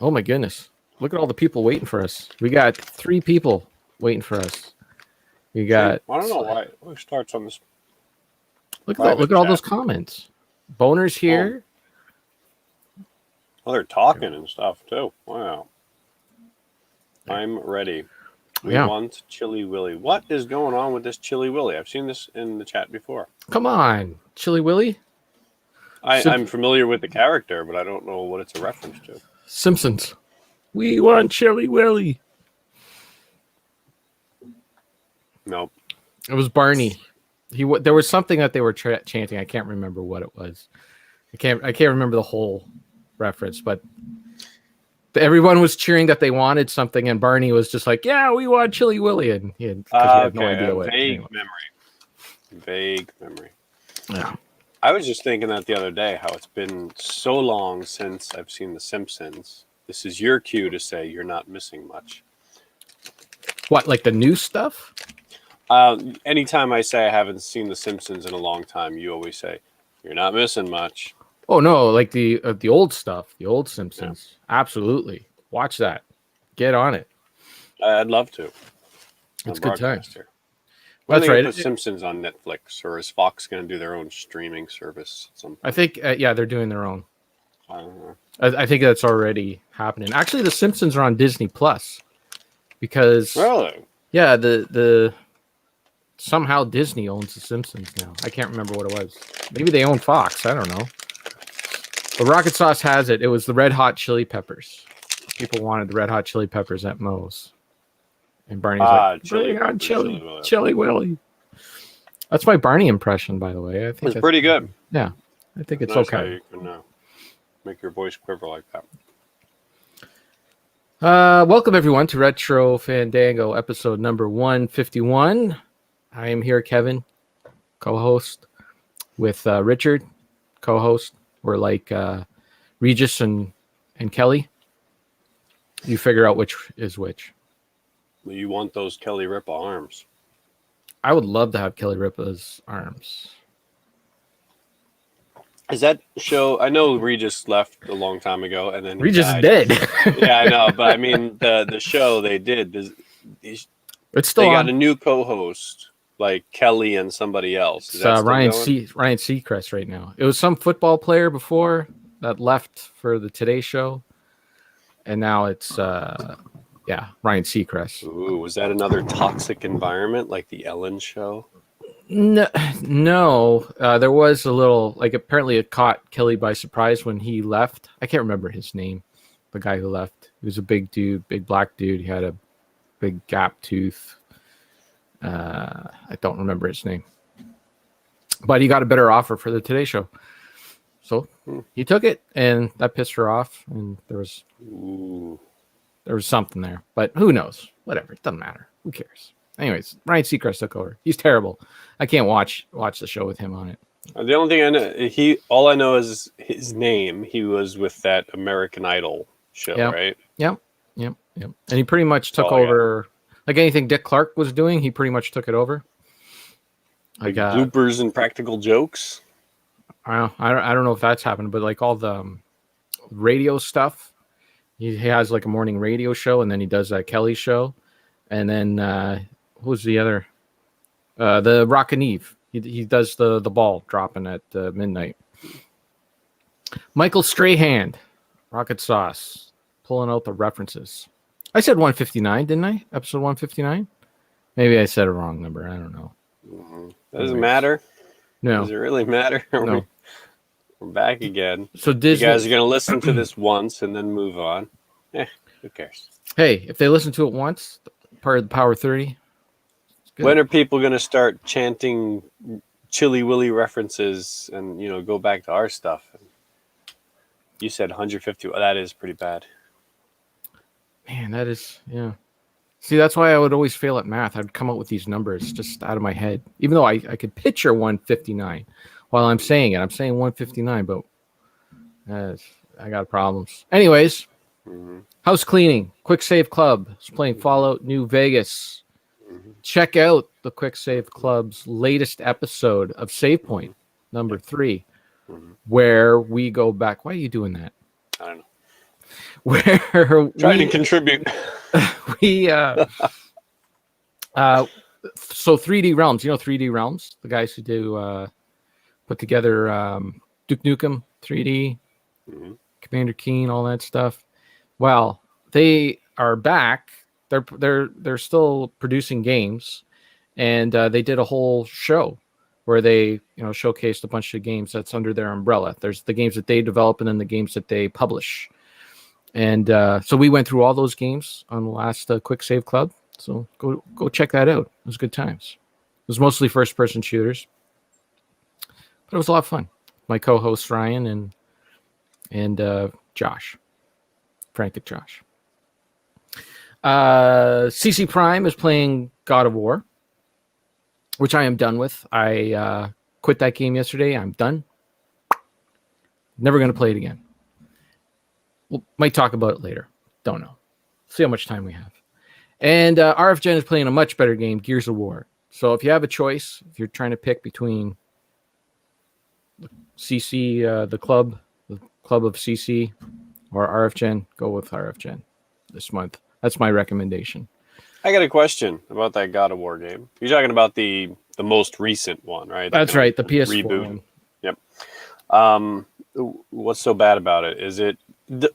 Oh my goodness. Look at all the people waiting for us. We got 3 people waiting for us. We got. I don't know why it always starts on this. Look at all those comments. Boner's here. Oh, they're talking and stuff too. Wow. I'm ready. We want Chili Willy. What is going on with this Chili Willy? I've seen this in the chat before. Come on, Chili Willy. I'm familiar with the character, but I don't know what it's a reference to. Simpsons. We want Chili Willy. Nope. It was Barney. There was something that they were chanting. I can't remember what it was. I can't remember the whole reference, but everyone was cheering that they wanted something, and Barney was just like, "Yeah, we want Chili Willy," and he had no idea what. Vague memory. Yeah. I was just thinking that the other day, how it's been so long since I've seen The Simpsons. This is your cue to say you're not missing much. What, like the new stuff? Anytime I say I haven't seen The Simpsons in a long time, you always say you're not missing much. Oh no, like the old stuff, the old Simpsons. Yeah. Absolutely, watch that. Get on it. I'd love to. It's good times. That's right. Put Simpsons on Netflix, or is Fox going to do their own streaming service at some point? I think, they're doing their own. I think that's already happening. Actually, The Simpsons are on Disney Plus because yeah, the somehow Disney owns The Simpsons now. I can't remember what it was. Maybe they own Fox. I don't know. But Rocket Sauce has it. It was the Red Hot Chili Peppers. People wanted the Red Hot Chili Peppers at Moe's. And Barney's like, Chili Willy. That's my Barney impression, by the way. I think it's pretty good. Yeah, I think it's nice okay. How you can make your voice quiver like that. Welcome, everyone, to Retro Fandango, episode number 151. I am here, Kevin, co-host, with Richard, co-host. We're like Regis and Kelly. You figure out which is which. You want those Kelly Ripa arms. I would love to have Kelly Ripa's arms. Is that show? I know Regis left a long time ago, and then Regis is dead. Yeah, I know, but I mean the show they did. It's still they on. Got a new co-host, like Kelly and somebody else. It's Ryan Seacrest right now. It was some football player before that left for the Today Show, and now it's Ryan Seacrest. Ooh, was that another toxic environment like the Ellen Show? No. There was a little, like, apparently it caught Kelly by surprise when he left. I can't remember his name, the guy who left. He was a big dude, big black dude. He had a big gap tooth. I don't remember his name. But he got a better offer for the Today Show. So he took it, and that pissed her off, and there was something there. But who knows? Whatever. It doesn't matter. Who cares? Anyways, Ryan Seacrest took over. He's terrible. I can't watch the show with him on it. The only thing I know, all I know is his name. He was with that American Idol show, right? Yep. And he pretty much took over, like anything Dick Clark was doing, he pretty much took it over. Like bloopers and practical jokes. I don't know if that's happened, but like all the radio stuff, he has like a morning radio show, and then he does that Kelly show, and then who's the other? The Rockin' Eve. He does the ball dropping at midnight. Michael Strayhand, Rocket Sauce, pulling out the references. I said 159, didn't I? Episode 159? Maybe I said a wrong number. I don't know. Does it matter? No. Does it really matter? No. We're back again. So Disney, you guys are going to listen to this once and then move on. Who cares? Hey, if they listen to it once, part of the Power 30. When are people going to start chanting Chili Willy references and, go back to our stuff? You said 150. Well, that is pretty bad. Man, that is, yeah. See, that's why I would always fail at math. I'd come up with these numbers just out of my head. Even though I could picture 159 while I'm saying it. I'm saying 159, but I got problems. Anyways, house cleaning. Quick Save Club is playing Fallout New Vegas. Check out the Quick Save Club's latest episode of Save Point, number 3, where we go back. Why are you doing that? I don't know. where trying to contribute. We so 3D Realms, 3D Realms, the guys who do put together Duke Nukem 3D, Commander Keen, all that stuff. Well, they are back. They're still producing games, and they did a whole show where they showcased a bunch of games that's under their umbrella. There's the games that they develop, and then the games that they publish. And so we went through all those games on the last Quick Save Club. So go check that out. It was good times. It was mostly first-person shooters, but it was a lot of fun. My co-host Ryan and Josh, Frank and Josh. CC Prime is playing God of War, which I am done with. I quit that game yesterday. I'm done. Never going to play it again. We might talk about it later. Don't know. See how much time we have. And RFGen is playing a much better game, Gears of War. So if you have a choice, if you're trying to pick between CC, the club of CC, or RFGen, go with RFGen this month. That's my recommendation. I got a question about that God of War game. You're talking about the most recent one, right? That's right, the PS4 reboot. one. Yep. What's so bad about it? Is it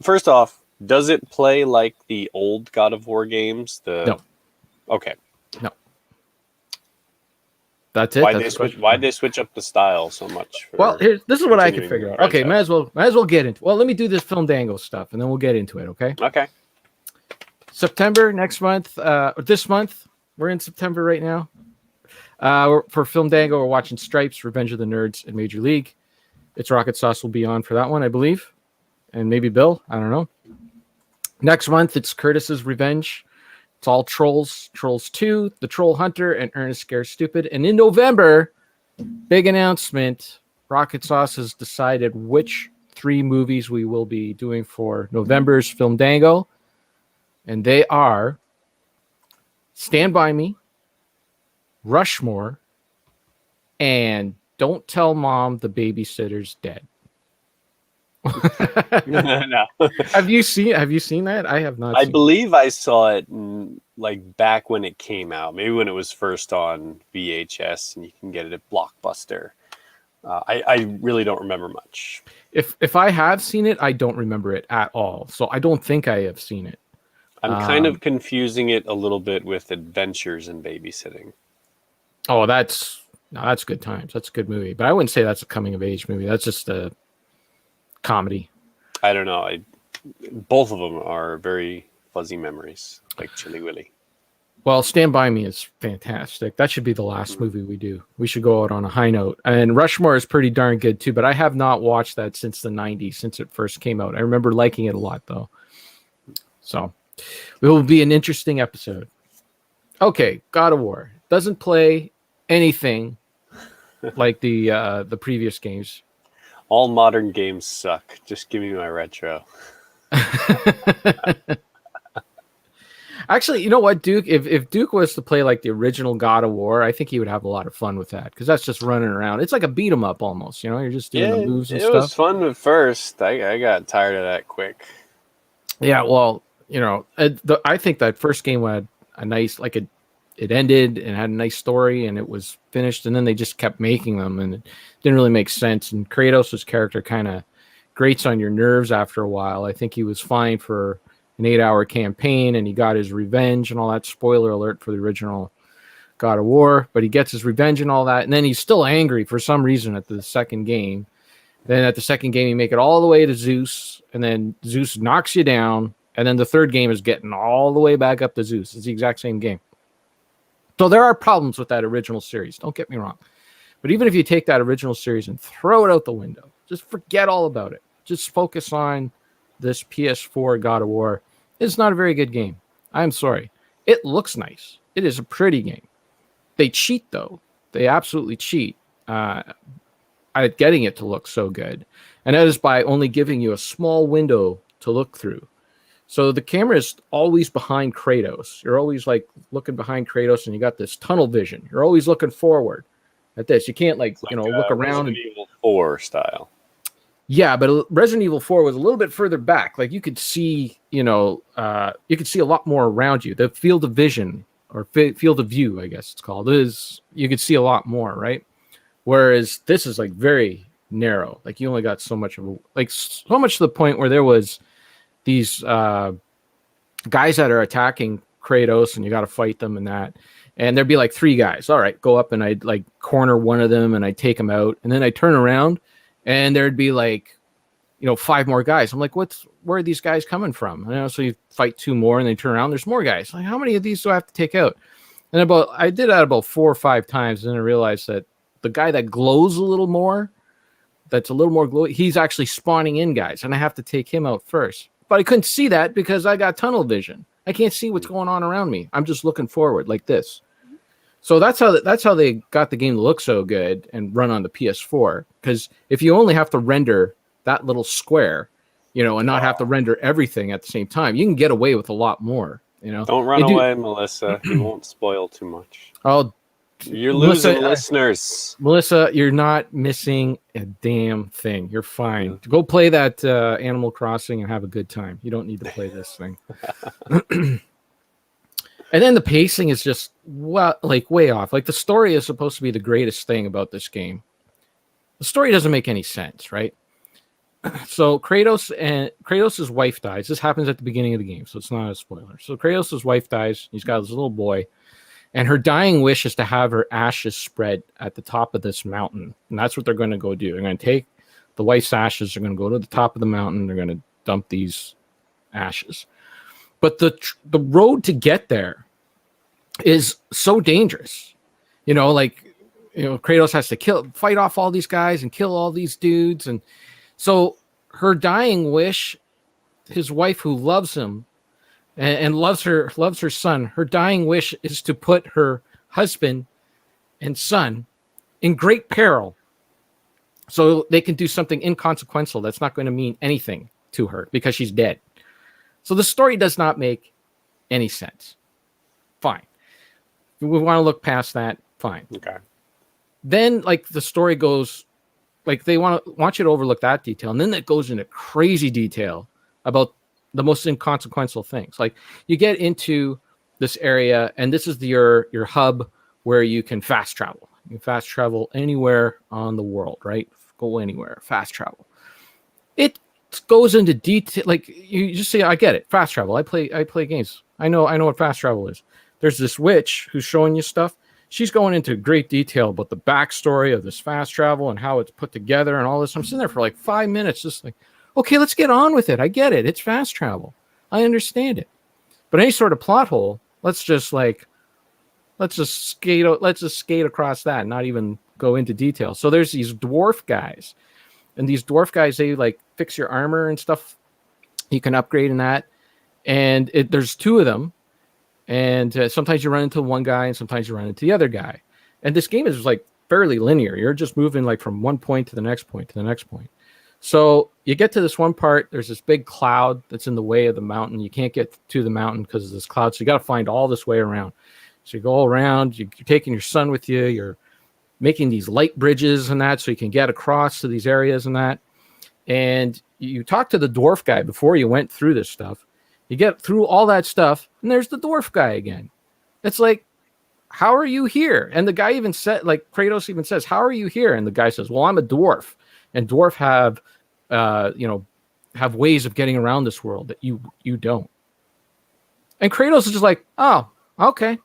first off? Does it play like the old God of War games? No. Okay. No. That's it. Why'd they switch up the style so much? Well, this is what I can figure out. Okay, might as well get into. Well, let me do this Fandango stuff, and then we'll get into it. Okay. Okay. September next month. This month we're in September right now. For Fandango, we're watching Stripes, Revenge of the Nerds, and Major League. It's Rocket Sauce will be on for that one, I believe, and maybe Bill. I don't know. Next month, it's Curtis's Revenge. It's all Trolls. Trolls 2, The Troll Hunter, and Ernest Scares Stupid. And in November, big announcement. Rocket Sauce has decided which 3 movies we will be doing for November's Fandango. And they are Stand By Me, Rushmore, and Don't Tell Mom the Babysitter's Dead. No. Have you seen that? I have not. I believe I saw it like back when it came out, maybe when it was first on VHS, and you can get it at Blockbuster. I really don't remember much. If I have seen it, I don't remember it at all. So I don't think I have seen it. I'm kind of confusing it a little bit with Adventures in Babysitting. Oh, that's good times. That's a good movie, but I wouldn't say that's a coming of age movie. That's just a comedy. I don't know. Both of them are very fuzzy memories, like Chili Willy. Well, Stand By Me is fantastic. That should be the last movie we do. We should go out on a high note. And Rushmore is pretty darn good too, but I have not watched that since the 90s, since it first came out. I remember liking it a lot though. So it will be an interesting episode. Okay, God of War. Doesn't play anything like the previous games. All modern games suck. Just give me my retro. Actually, you know what, Duke? If Duke was to play like the original God of War, I think he would have a lot of fun with that because that's just running around. It's like a beat 'em up almost. You're just doing the moves and stuff. It was fun at first. I got tired of that quick. Yeah, well, I think that first game had a nice it ended and had a nice story and it was finished, and then they just kept making them and it didn't really make sense. And Kratos' character kind of grates on your nerves after a while. I think he was fine for an 8-hour campaign and he got his revenge and all that. Spoiler alert for the original God of War, but he gets his revenge and all that, and then he's still angry for some reason at the second game. Then at the second game you make it all the way to Zeus, and then Zeus knocks you down, and then the third game is getting all the way back up to Zeus. It's the exact same game. So there are problems with that original series, don't get me wrong. But even if you take that original series and throw it out the window, just forget all about it. Just focus on this PS4 God of War. It's not a very good game. I'm sorry. It looks nice. It is a pretty game. They cheat, though. They absolutely cheat at getting it to look so good. And that is by only giving you a small window to look through. So the camera is always behind Kratos. You're always like looking behind Kratos and you got this tunnel vision. You're always looking forward at this. You can't look around. Resident Evil 4 style. Yeah, but Resident Evil 4 was a little bit further back. Like you could see, you could see a lot more around you. The field of vision or field of view, I guess it's called, is you could see a lot more, right? Whereas this is like very narrow. Like you only got so much of so much to the point where there was these guys that are attacking Kratos and you got to fight them and that. And there'd be like 3 guys. All right, go up and I'd like corner one of them and I'd take him out. And then I'd turn around and there'd be like, 5 more guys. I'm like, where are these guys coming from? So you fight 2 more and they turn around. There's more guys. Like, how many of these do I have to take out? And I did that about 4 or 5 times. And then I realized that the guy that glows a little more, that's a little more glowy, he's actually spawning in guys. And I have to take him out first. But I couldn't see that because I got tunnel vision. I can't see what's going on around me. I'm just looking forward like this. So that's how they got the game to look so good and run on the PS4. Because if you only have to render that little square, and not have to render everything at the same time, you can get away with a lot more. Don't run away, Melissa. You won't spoil too much. Oh, you're losing listeners. Melissa, you're not missing a damn thing. You're fine. Yeah. Go play that Animal Crossing and have a good time. You don't need to play this thing. And then the pacing is just way off. Like the story is supposed to be the greatest thing about this game. The story doesn't make any sense, right? So Kratos' wife dies. This happens at the beginning of the game, so it's not a spoiler. So Kratos' wife dies. He's got this little boy, and her dying wish is to have her ashes spread at the top of this mountain, and that's what they're going to go do. They're going to take the wife's ashes. They're going to go to the top of the mountain. They're going to dump these ashes. But the road to get there is so dangerous. Kratos has to fight off all these guys and kill all these dudes. And so her dying wish, his wife who loves him and loves her son, her dying wish is to put her husband and son in great peril so they can do something inconsequential that's not going to mean anything to her because she's dead. So the story does not make any sense. Fine. If we want to look past that, fine. Okay. Then, the story goes, they want you to overlook that detail, and then it goes into crazy detail about the most inconsequential things. Like, you get into this area, and this is your hub where you can fast travel. You can fast travel anywhere on the world, right? Go anywhere, fast travel. It goes into detail. Like, you just say, I get it, fast travel. I play games. I know what fast travel is. There's this witch who's showing you stuff. She's going into great detail about the backstory of this fast travel and how it's put together and all this. I'm sitting there for like 5 minutes, just like, okay, let's get on with it. I get it. It's fast travel. I understand it. But any sort of plot hole, let's just skate across that and not even go into detail. So there's these dwarf guys, and these dwarf guys, they fix your armor and stuff. You can upgrade in that. And there's 2 of them. And sometimes you run into one guy and sometimes you run into the other guy. And this game is fairly linear. You're just moving from one point to the next point to the next point. So you get to this one part. There's this big cloud that's in the way of the mountain. You can't get to the mountain because of this cloud. So you got to find all this way around. So you go all around. You're taking your son with you. You're making these light bridges and that so you can get across to these areas and that. And you talk to the dwarf guy before you went through this stuff. You get through all that stuff, and there's the dwarf guy again. It's like, how are you here? And the guy even said, Kratos even says, how are you here? And the guy says, well, I'm a dwarf, and dwarf have ways of getting around this world that you don't. And Kratos is just like, oh, okay.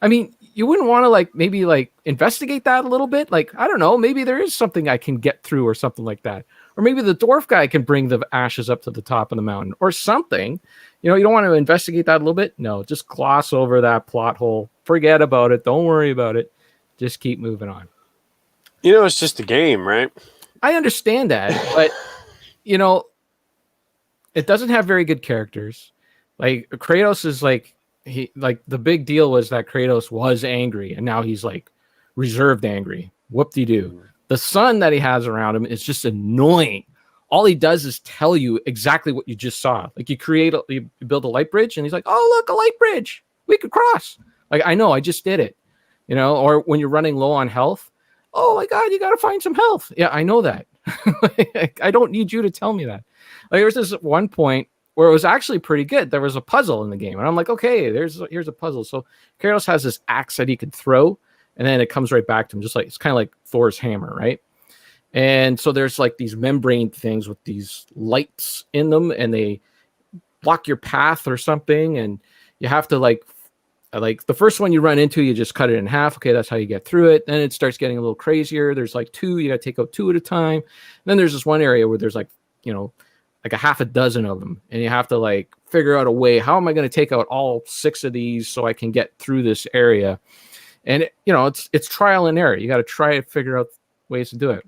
I mean, you wouldn't want to maybe investigate that a little bit? I don't know, maybe there is something I can get through or something like that. Or maybe the dwarf guy can bring the ashes up to the top of the mountain or something. You don't want to investigate that a little bit? No, just gloss over that plot hole. Forget about it. Don't worry about it. Just keep moving on. It's just a game, right? I understand that, but, it doesn't have very good characters. Kratos is the big deal was that Kratos was angry, and now he's reserved angry. Whoop-de-doo. The son that he has around him is just annoying. All he does is tell you exactly what you just saw. You build a light bridge, and he's like, oh, look, a light bridge. We could cross. I know, I just did it. Or when you're running low on health, oh my God, you got to find some health. Yeah, I know that. Like, I don't need you to tell me that. Like, there was this one point where it was actually pretty good. There was a puzzle in the game, and I'm like, okay, here's a puzzle. So Kratos has this axe that he could throw, and then it comes right back to him, just like it's kind of like Thor's hammer, right? And so there's like these membrane things with these lights in them, and they block your path or something, and you have to like the first one you run into, you just cut it in half. Okay, that's how you get through it. Then it starts getting a little crazier. There's like two, you got to take out two at a time. And then there's this one area where there's like, like a half a dozen of them, and you have to like figure out a way. How am I going to take out all 6 of these so I can get through this area? And it's trial and error. You got to try to figure out ways to do it.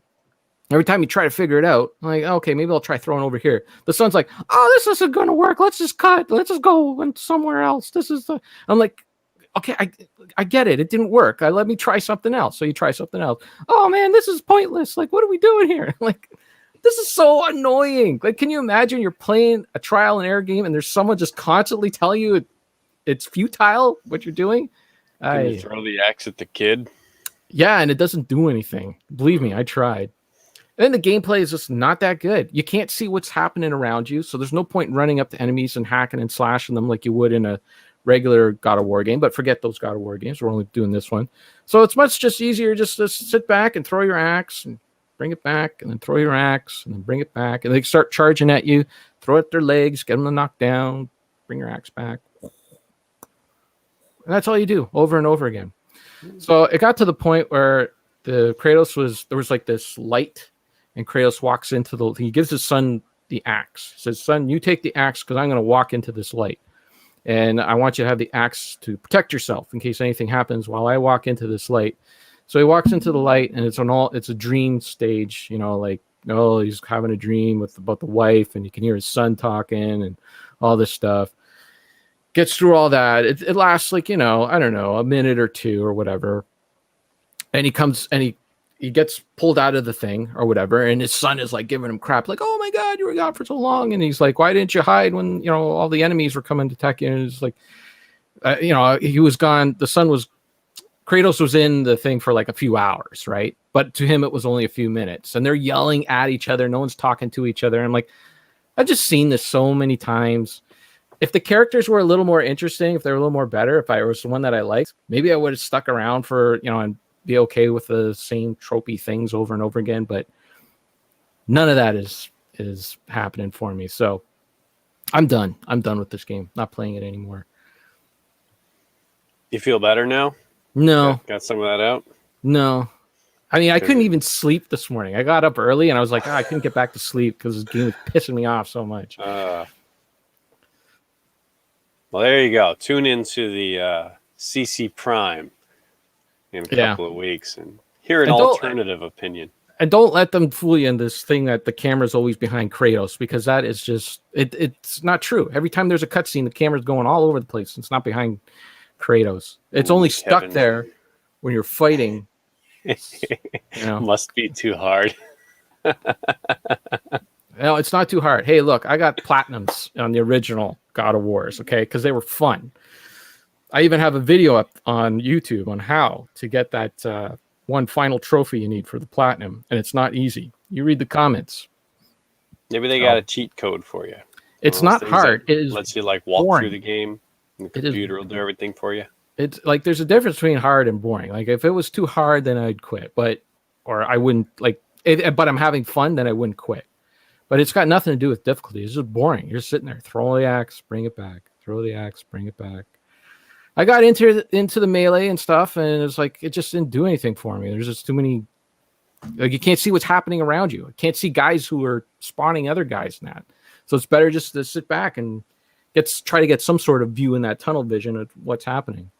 Every time you try to figure it out, I'm like, okay, maybe I'll try throwing over here. The son's like, oh, this isn't going to work. Let's just cut. Let's just go somewhere else. I'm like, okay, I get it. It didn't work. Let me try something else. So you try something else. Oh man, this is pointless. Like, what are we doing here? Like, this is so annoying. Like, can you imagine you're playing a trial and error game and there's someone just constantly telling you it's futile what you're doing? Can you throw the axe at the kid? Yeah, and it doesn't do anything. Believe me, I tried. And the gameplay is just not that good. You can't see what's happening around you, so there's no point in running up to enemies and hacking and slashing them like you would in a regular God of War game. But forget those God of War games. We're only doing this one. So it's much just easier just to sit back and throw your axe and bring it back, and then throw your axe and then bring it back. And they start charging at you, throw at their legs, get them to knock down, bring your axe back. And that's all you do over and over again. So it got to the point where there was like this light, and Kratos walks he gives his son the axe. He says, son, you take the axe because I'm going to walk into this light. And I want you to have the axe to protect yourself in case anything happens while I walk into this light. So he walks into the light, and it's a dream stage, he's having a dream about the wife, and you can hear his son talking and all this stuff. Gets through all that. It lasts like, I don't know, a minute or two or whatever. And he comes and he gets pulled out of the thing or whatever, and his son is like giving him crap, like, oh my God, you were gone for so long. And he's like, why didn't you hide when, all the enemies were coming to attack you? And it's like, he was gone. Kratos was in the thing for like a few hours, right? But to him, it was only a few minutes, and they're yelling at each other. No one's talking to each other. And I'm like, I've just seen this so many times. If the characters were a little more interesting, if they were a little more better, if I was the one that I liked, maybe I would have stuck around for, and be okay with the same tropey things over and over again. But none of that is happening for me. So I'm done. I'm done with this game. Not playing it anymore. You feel better now? No. Got some of that out? No. I mean, I couldn't even sleep this morning. I got up early and I was like, I couldn't get back to sleep because this game was pissing me off so much. Well, there you go. Tune into the CC Prime in a couple of weeks and hear an alternative opinion. And don't let them fool you in this thing that the camera's always behind Kratos, because that is just, it's not true. Every time there's a cutscene, the camera's going all over the place. It's not behind Kratos. It's only stuck there when you're fighting. Must be too hard. No, it's not too hard. Hey, look, I got platinums on the original God of Wars, okay, because they were fun. I even have a video up on YouTube on how to get that one final trophy you need for the platinum, and it's not easy. You read the comments. Maybe they got a cheat code for you. It's not hard. It lets you like walk boring. Through the game. And the computer will do everything for you. It's like there's a difference between hard and boring. Like if it was too hard, then I'd quit. But I wouldn't like. But I'm having fun, then I wouldn't quit. But it's got nothing to do with difficulty. It's just boring. You're sitting there, throw the axe, bring it back. Throw the axe, bring it back. I got into the melee and stuff, and it's like it just didn't do anything for me. There's just too many. Like you can't see what's happening around you. You can't see guys who are spawning other guys in that. So it's better just to sit back and try to get some sort of view in that tunnel vision of what's happening.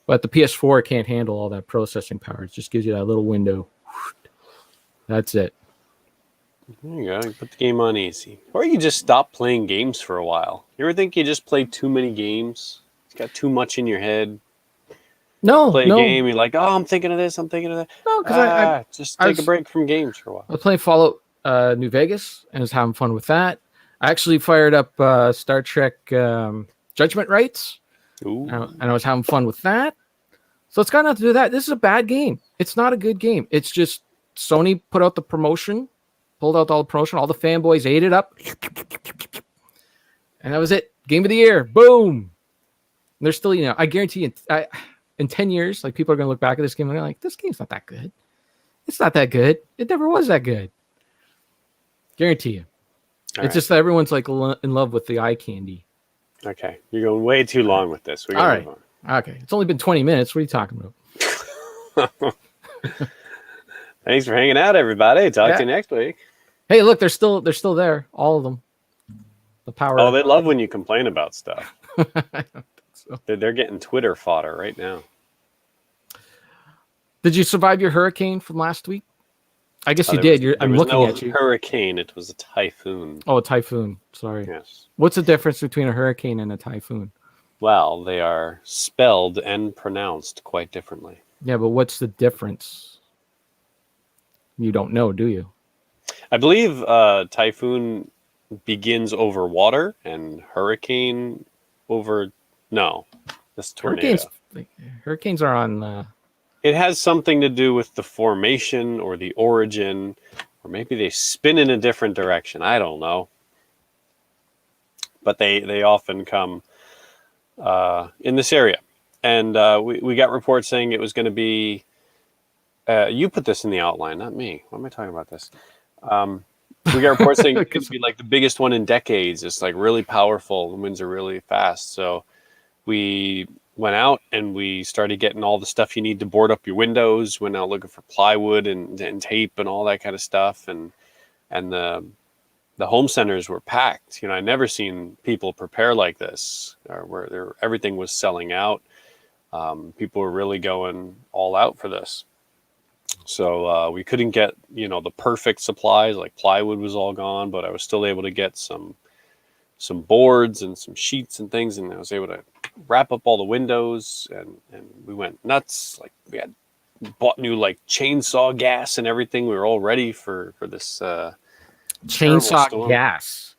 But the PS4 can't handle all that processing power. It just gives you that little window. That's it. There you go. You put the game on easy. Or you just stop playing games for a while. You ever think you just played too many games? It's got too much in your head. Play a game, you're like, oh, I'm thinking of this, I'm thinking of that. No, because I just take a break from games for a while. I was playing Fallout New Vegas and was having fun with that. I actually fired up Star Trek Judgment Rights. Ooh. And I was having fun with that. So it's got nothing to do with that. This is a bad game. It's not a good game. It's just Sony put out the promotion pulled out all the promotion. All the fanboys ate it up. And that was it. Game of the year. Boom. And they're still, I guarantee you, in 10 years, like people are going to look back at this game and they're like, this game's not that good. It's not that good. It never was that good. Guarantee you. It's just that everyone's like in love with the eye candy. Okay. You're going way too long with this. We gotta move on. Okay. It's only been 20 minutes. What are you talking about? Thanks for hanging out, everybody. Talk to you next week. Hey, look, they're still there. All of them. The power. Oh, they love when you complain about stuff. I don't think so. They're getting Twitter fodder right now. Did you survive your hurricane from last week? I guess you did. I'm looking at you. Hurricane. It was a typhoon. Oh, a typhoon. Sorry. Yes. What's the difference between a hurricane and a typhoon? Well, they are spelled and pronounced quite differently. Yeah, but what's the difference? You don't know, do you? I believe typhoon begins over water and hurricane over... No, that's tornado. Hurricanes are on... It has something to do with the formation or the origin, or maybe they spin in a different direction. I don't know. But they often come in this area. And we got reports saying it was going to be... you put this in the outline, not me. Why am I talking about this? We got reports saying it could be like the biggest one in decades. It's like really powerful. The winds are really fast. So we went out and we started getting all the stuff you need to board up your windows. Went out looking for plywood and tape and all that kind of stuff. And the home centers were packed. I never seen people prepare like this, where everything was selling out. People were really going all out for this. So we couldn't get, the perfect supplies, like plywood was all gone, but I was still able to get some boards and some sheets and things, and I was able to wrap up all the windows, and we went nuts. Like we had bought new like chainsaw gas and everything. We were all ready for this chainsaw gas.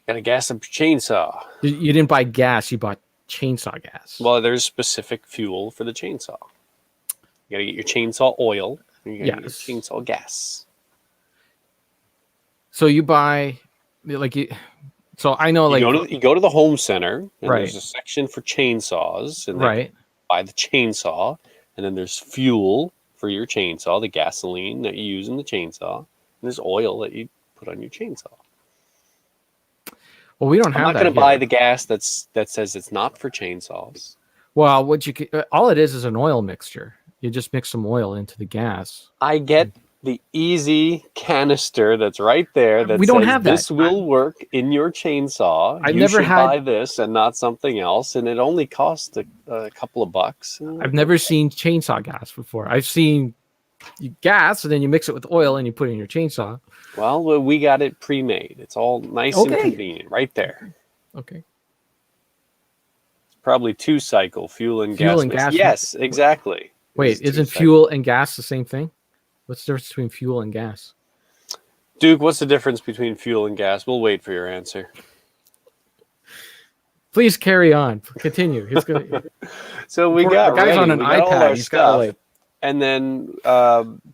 Got to gas up your chainsaw. You didn't buy gas, you bought chainsaw gas. Well, there's specific fuel for the chainsaw. You gotta get your chainsaw oil. And you gotta get your chainsaw gas. So you buy, so I know, you go to the home center, and there's a section for chainsaws, and then buy the chainsaw, and then there's fuel for your chainsaw, the gasoline that you use in the chainsaw, and there's oil that you put on your chainsaw. Well, we don't have that. I'm not going to buy the gas that says it's not for chainsaws. Well, all it is an oil mixture. You just mix some oil into the gas. I get the easy canister that's right there that we don't have that. This will work in your chainsaw. You should buy this and not something else, and it only costs a couple of bucks. I've never seen chainsaw gas before. I've seen gas, and then you mix it with oil and you put it in your chainsaw. Well, we got it pre-made. It's all nice and convenient right there. Okay. It's probably 2-cycle fuel and gas. Yes, exactly. Wait, isn't fuel and gas the same thing? What's the difference between fuel and gas? Duke, what's the difference between fuel and gas? We'll wait for your answer. Please carry on. Continue. He's gonna... So we got the guy's on an iPad. He's got and then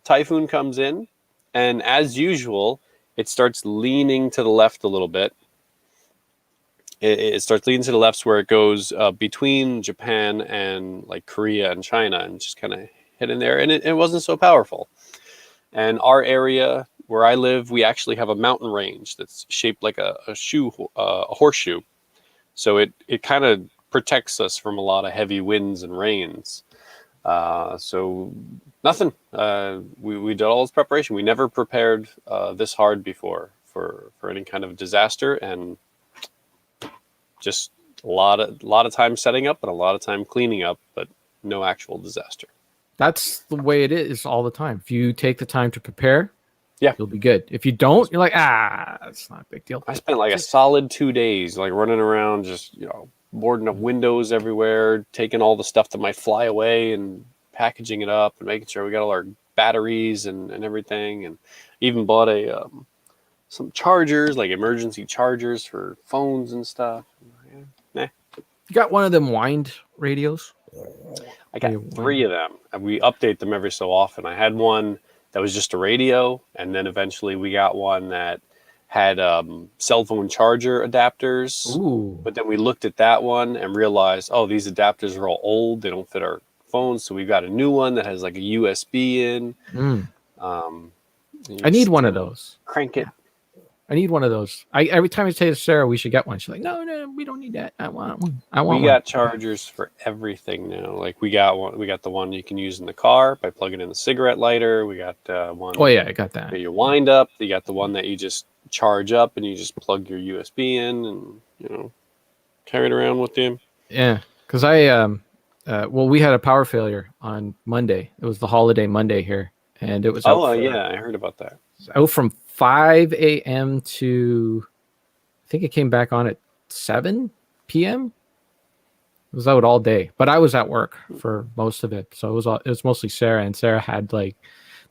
typhoon comes in, and as usual, it starts leaning to the left a little bit. It starts leaning to the left where it goes between Japan and like Korea and China, and just kind of hit in there, and it wasn't so powerful. And our area where I live, we actually have a mountain range that's shaped like a horseshoe. So it kind of protects us from a lot of heavy winds and rains. So nothing. We did all this preparation. We never prepared this hard before for any kind of disaster, and just a lot of time setting up and a lot of time cleaning up, but no actual disaster. That's the way it is all the time. If you take the time to prepare, you'll be good. If you don't, you're like, it's not a big deal. I spent like a solid 2 days like running around, just boarding up windows everywhere, taking all the stuff that might fly away and packaging it up and making sure we got all our batteries and everything, and even bought some chargers, like emergency chargers for phones and stuff. You got one of them wind radios? I got 3 of them, and we update them every so often. I had one that was just a radio, and then eventually we got one that had cell phone charger adapters. Ooh. But then we looked at that one and realized, oh, these adapters are all old. They don't fit our phones. So we got a new one that has like a USB in. I need one of those. Crank it. I need one of those. Every time I say to Sarah, we should get one. She's like, no, we don't need that. I want one. We got chargers for everything now. Like we got one. We got the one you can use in the car by plugging in the cigarette lighter. We got one. Oh yeah, I got that. You wind up. You got the one that you just charge up and you just plug your USB in and carry it around with you. Yeah, because we had a power failure on Monday. It was the holiday Monday here, and it was. Yeah, I heard about that. Out from 5 a.m. to, I think it came back on at 7 p.m. It was out all day, but I was at work for most of it, so it was mostly Sarah, and Sarah had like,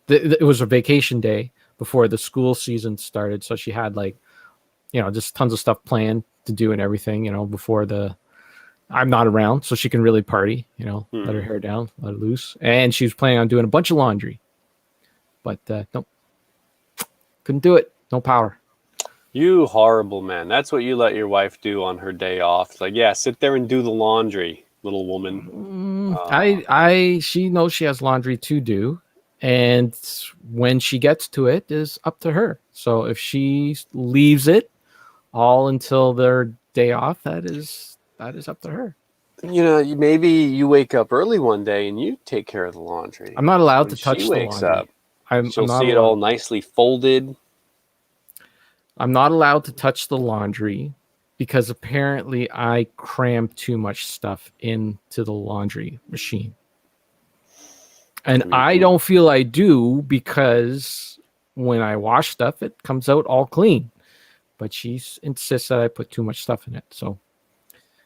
it was a vacation day before the school season started, so she had like, just tons of stuff planned to do and everything, before I'm not around, so she can really party, let her hair down, let it loose, and she was planning on doing a bunch of laundry, but nope. Couldn't do it. No power. You horrible man. That's what you let your wife do on her day off. It's like, yeah, sit there and do the laundry, little woman. She knows she has laundry to do. And when she gets to it is up to her. So if she leaves it all until their day off, that is up to her. Maybe you wake up early one day and you take care of the laundry. I'm not allowed to touch the laundry. She wakes up. She'll see it all nicely folded. I'm not allowed to touch the laundry because apparently I cram too much stuff into the laundry machine. And I don't feel I do because when I wash stuff, it comes out all clean. But she insists that I put too much stuff in it. So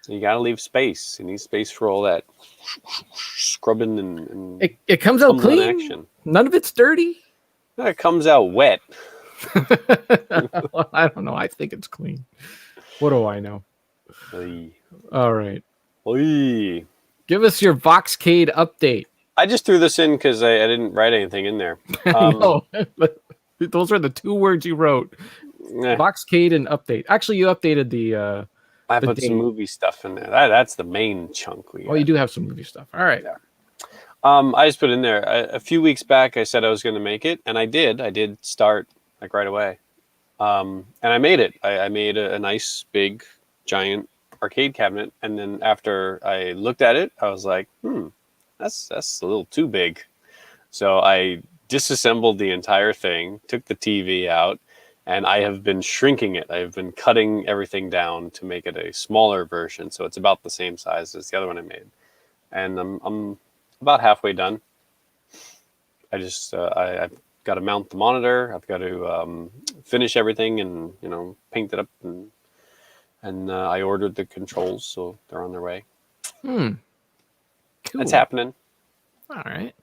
you got to leave space. You need space for all that scrubbing and it comes out clean. Action. None of it's dirty. It comes out wet. I don't know. I think it's clean. What do I know? Oy. All right. Oy. Give us your Voxcade update. I just threw this in because I didn't write anything in there. No, but those are the two words you wrote. Voxcade and update. Actually, you updated the... I put some movie stuff in there. That's the main chunk. You do have some movie stuff. All right. Yeah. I just put in there a few weeks back. I said I was going to make it, and I did. I did start like right away, and I made it. I made a nice big giant arcade cabinet, and then after I looked at it, I was like, that's a little too big. So I disassembled the entire thing, took the TV out, and I have been shrinking it. I've been cutting everything down to make it a smaller version, so it's about the same size as the other one I made, and I'm about halfway done. I just I've got to mount the monitor. I've got to finish everything and paint it up, and I ordered the controls, so they're on their way. Cool. That's happening. All right.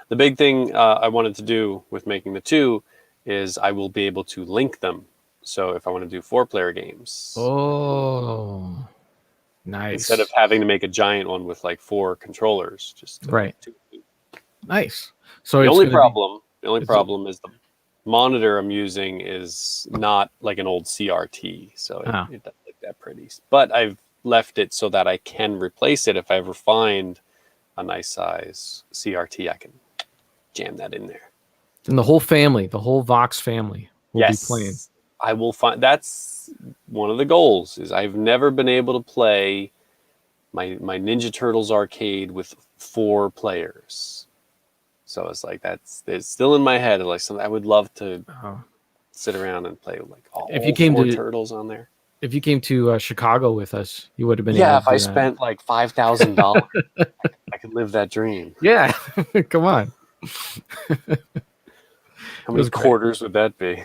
The big thing I wanted to do with making the two is I will be able to link them. So if I want to do 4-player games. Oh. Nice. Instead of having to make a giant one with like 4 controllers, just right. 2. Nice. So the only problem is the monitor I'm using is not like an old CRT, so it doesn't look that pretty. But I've left it so that I can replace it if I ever find a nice size CRT. I can jam that in there. And the whole family, the whole Vox family will be playing. I will find. That's one of the goals. Is I've never been able to play my Ninja Turtles arcade with 4 players. So it's like it's still in my head. Like something I would love to sit around and play like all 4 turtles on there. If you came to Chicago with us, you would have been. Yeah, if I spent like $5,000, I could live that dream. Yeah, come on. How many quarters would that be?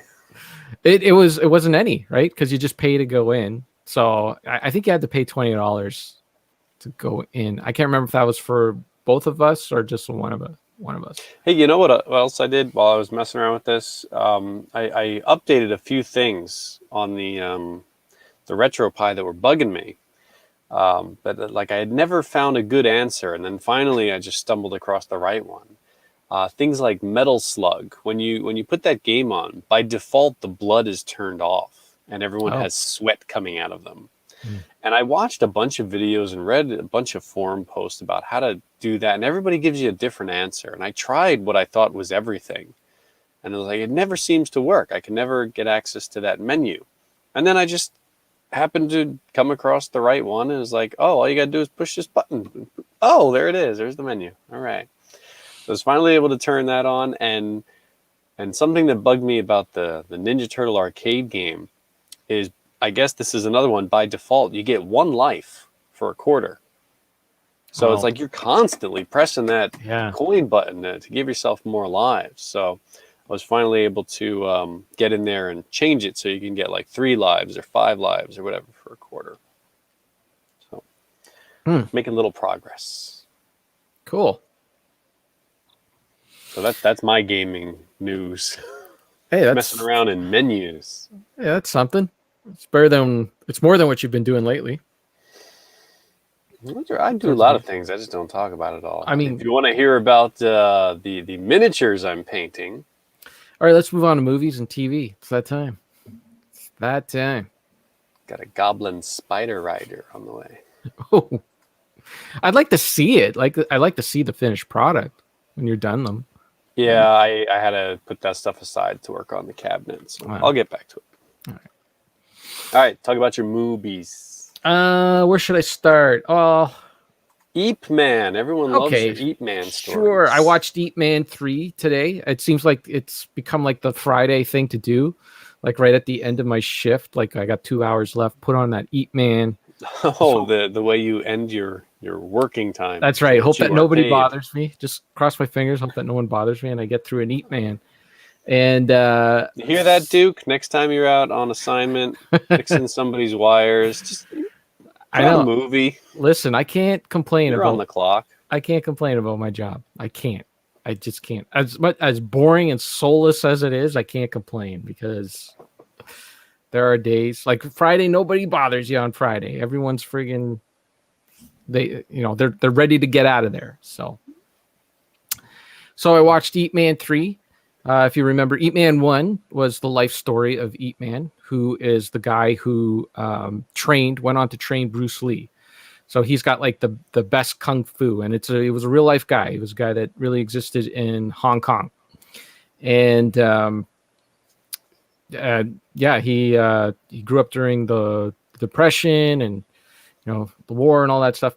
It wasn't any, right? Because you just pay to go in. So I think you had to pay $20 to go in. I can't remember if that was for both of us or just one of us. Hey, you know what else I did while I was messing around with this? I updated a few things on the RetroPie that were bugging me. But like I had never found a good answer, and then finally I just stumbled across the right one. things like Metal Slug. When you put that game on, by default the blood is turned off, and everyone has sweat coming out of them. And I watched a bunch of videos and read a bunch of forum posts about how to do that, and everybody gives you a different answer. And I tried what I thought was everything, and it was like, it never seems to work. I can never get access to that menu. And then I just happened to come across the right one, and it was like, oh, all you got to do is push this button. Oh, there it is. There's the menu. All right. So I was finally able to turn that on, and something that bugged me about the Ninja Turtle arcade game is, I guess this is another one, by default, you get 1 life for a quarter. So it's like you're constantly pressing that coin button to give yourself more lives. So I was finally able to get in there and change it so you can get like 3 lives or 5 lives or whatever for a quarter. So making little progress. Cool. So that's my gaming news. Hey, that's messing around in menus. Yeah, that's something. It's more than what you've been doing lately. I do a lot of things. I just don't talk about it all. I mean, if you want to hear about the miniatures I'm painting. All right, let's move on to movies and TV. It's that time. Got a goblin spider rider on the way. Oh, I'd like to see it. I'd like to see the finished product when you're done them. Yeah, I had to put that stuff aside to work on the cabinets. So I'll get back to it. All right. Talk about your movies. Where should I start? Oh, Eep Man. Everyone loves your Eep Man stories. Sure. I watched Eep Man 3 today. It seems like it's become like the Friday thing to do. Like right at the end of my shift, like I got 2 hours left, put on that Eep Man. Oh, the way you end your working time. That's right. Hope that nobody bothers me. Just cross my fingers. Hope that no one bothers me, and I get through an Eep Man. And you hear that, Duke? Next time you're out on assignment, fixing somebody's wires, just I know a movie. Listen, I can't complain You're on the clock. I can't complain about my job. I can't. I just can't. As boring and soulless as it is, I can't complain because there are days like Friday. Nobody bothers you on Friday. Everyone's friggin'. They're ready to get out of there. So I watched Eep Man 3. If you remember, Eep Man 1 was the life story of Eep Man, who is the guy who went on to train Bruce Lee. So he's got like the best kung fu, and he was a real life guy. He was a guy that really existed in Hong Kong, and he grew up during the Depression and the war and all that stuff.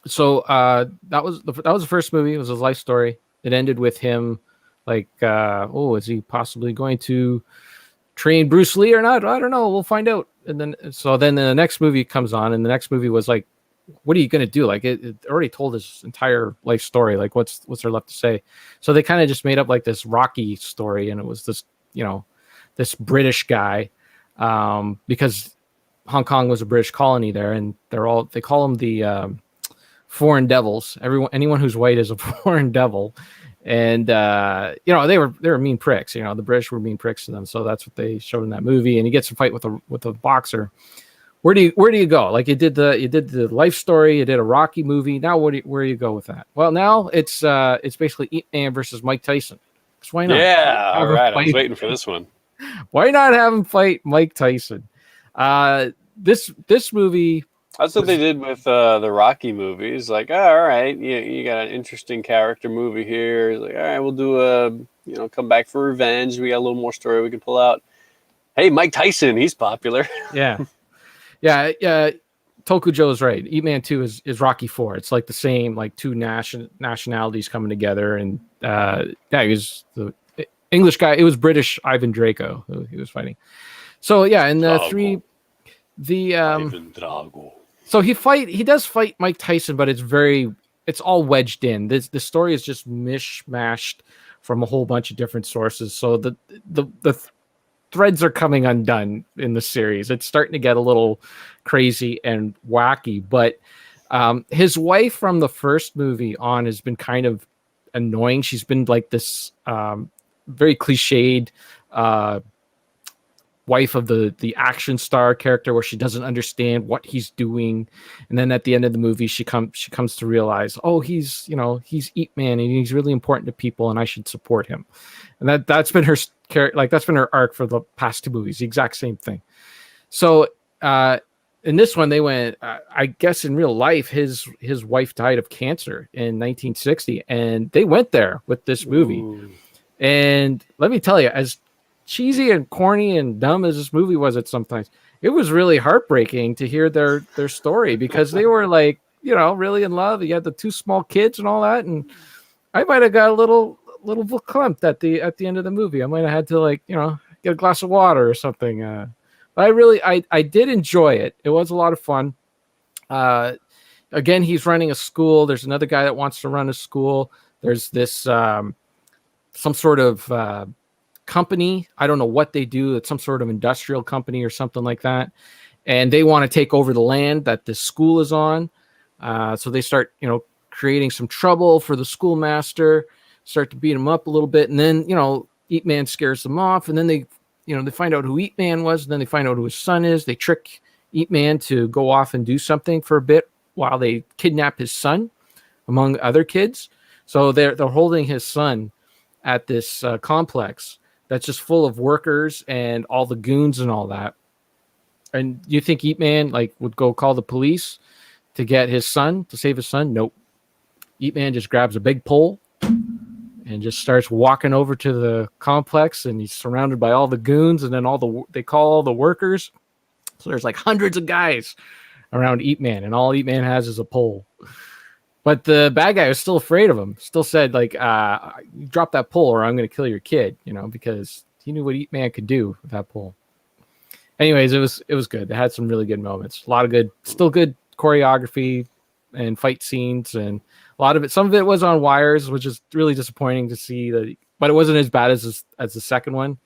So that was the first movie. It was his life story. It ended with him like, is he possibly going to train Bruce Lee or not? I don't know. We'll find out. And then the next movie comes on, and the next movie was like, what are you going to do? Like it already told his entire life story. Like what's there left to say? So they kind of just made up like this Rocky story, and it was this, this British guy, because Hong Kong was a British colony there, and they call them the foreign devils. Anyone who's white is a foreign devil. And they were mean pricks. The British were mean pricks to them. So that's what they showed in that movie. And he gets to fight with a boxer. Where do you go? Like you did the life story. You did a Rocky movie. Now where do you go with that? Well, now it's basically Eep Man versus Mike Tyson. So why not? Yeah, all right. I was waiting for this one. Why not have him fight Mike Tyson? This movie. That's what they did with the Rocky movies. Like, all right, you got an interesting character movie here. Like, all right, we'll do come back for revenge. We got a little more story we can pull out. Hey, Mike Tyson, he's popular. Yeah. Tokujo's right. Eep Man 2 is Rocky 4. It's like the same, like two nationalities coming together. And he was the English guy. It was British Ivan Drago who he was fighting. So yeah, and the three, Ivan Drago. So he does fight Mike Tyson, but it's all wedged in. The story is just mishmashed from a whole bunch of different sources. So the threads are coming undone in the series. It's starting to get a little crazy and wacky, but his wife from the first movie on has been kind of annoying. She's been like this very cliched wife of the action star character, where she doesn't understand what he's doing, and then at the end of the movie she comes to realize, oh, he's Ip Man and he's really important to people and I should support him. And that's been her that's been her arc for the past 2 movies, the exact same thing. So in this one they went, I guess in real life his wife died of cancer in 1960, and they went there with this movie. Ooh. And let me tell you, as cheesy and corny and dumb as this movie was at sometimes, it was really heartbreaking to hear their story, because they were like, really in love. You had the 2 small kids and all that, and I might have got a little verklempt at the end of the movie. I might have had to get a glass of water or something. But I did enjoy it. It was a lot of fun. Again, he's running a school. There's another guy that wants to run a school. There's this some sort of company. I don't know what they do. It's some sort of industrial company or something like that. And they want to take over the land that this school is on. So they start, creating some trouble for the schoolmaster, start to beat him up a little bit. And then, Ip Man scares them off. And then they find out who Ip Man was. And then they find out who his son is. They trick Ip Man to go off and do something for a bit while they kidnap his son, among other kids. So they're holding his son at this complex that's just full of workers and all the goons and all that. And you think Ip Man would go call the police to get his son, to save his son? Nope. Ip Man just grabs a big pole and just starts walking over to the complex, and he's surrounded by all the goons, and then they call all the workers. So there's hundreds of guys around Ip Man, and all Ip Man has is a pole. But the bad guy was still afraid of him. Still said, drop that pole or I'm going to kill your kid, because he knew what Ip Man could do with that pole. Anyways, it was good. They had some really good moments. A lot of good choreography and fight scenes, and a lot of it. Some of it was on wires, which is really disappointing to see that. But it wasn't as bad as the second one,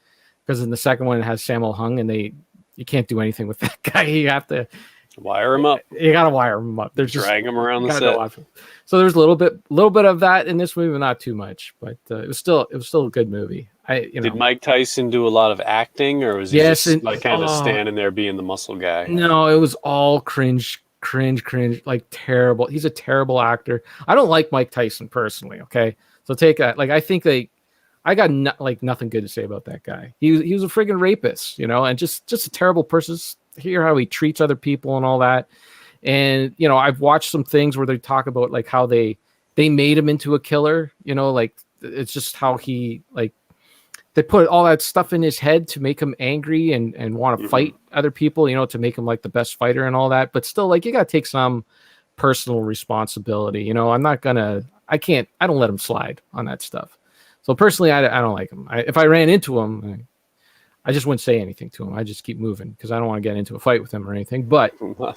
because in the second one it has Sammo Hung, and you can't do anything with that guy. You have to wire him up. You gotta wire him up. There's drag him around the set. So there's a little bit of that in this movie, but not too much. But it was still a good movie. Did Mike Tyson do a lot of acting, or was he just kind of standing there being the muscle guy? No, it was all cringe, terrible. He's a terrible actor. I don't like Mike Tyson personally. Okay, so take that. I think I got nothing good to say about that guy. He was a friggin' rapist, and just a terrible person. Hear how he treats other people and all that. And I've watched some things where they talk about how they made him into a killer. It's just how he they put all that stuff in his head to make him angry and want to fight other people, to make him the best fighter and all that. But still, you got to take some personal responsibility. I don't let him slide on that stuff. So personally, I don't like him. If I ran into him, I just wouldn't say anything to him. I just keep moving because I don't want to get into a fight with him or anything. But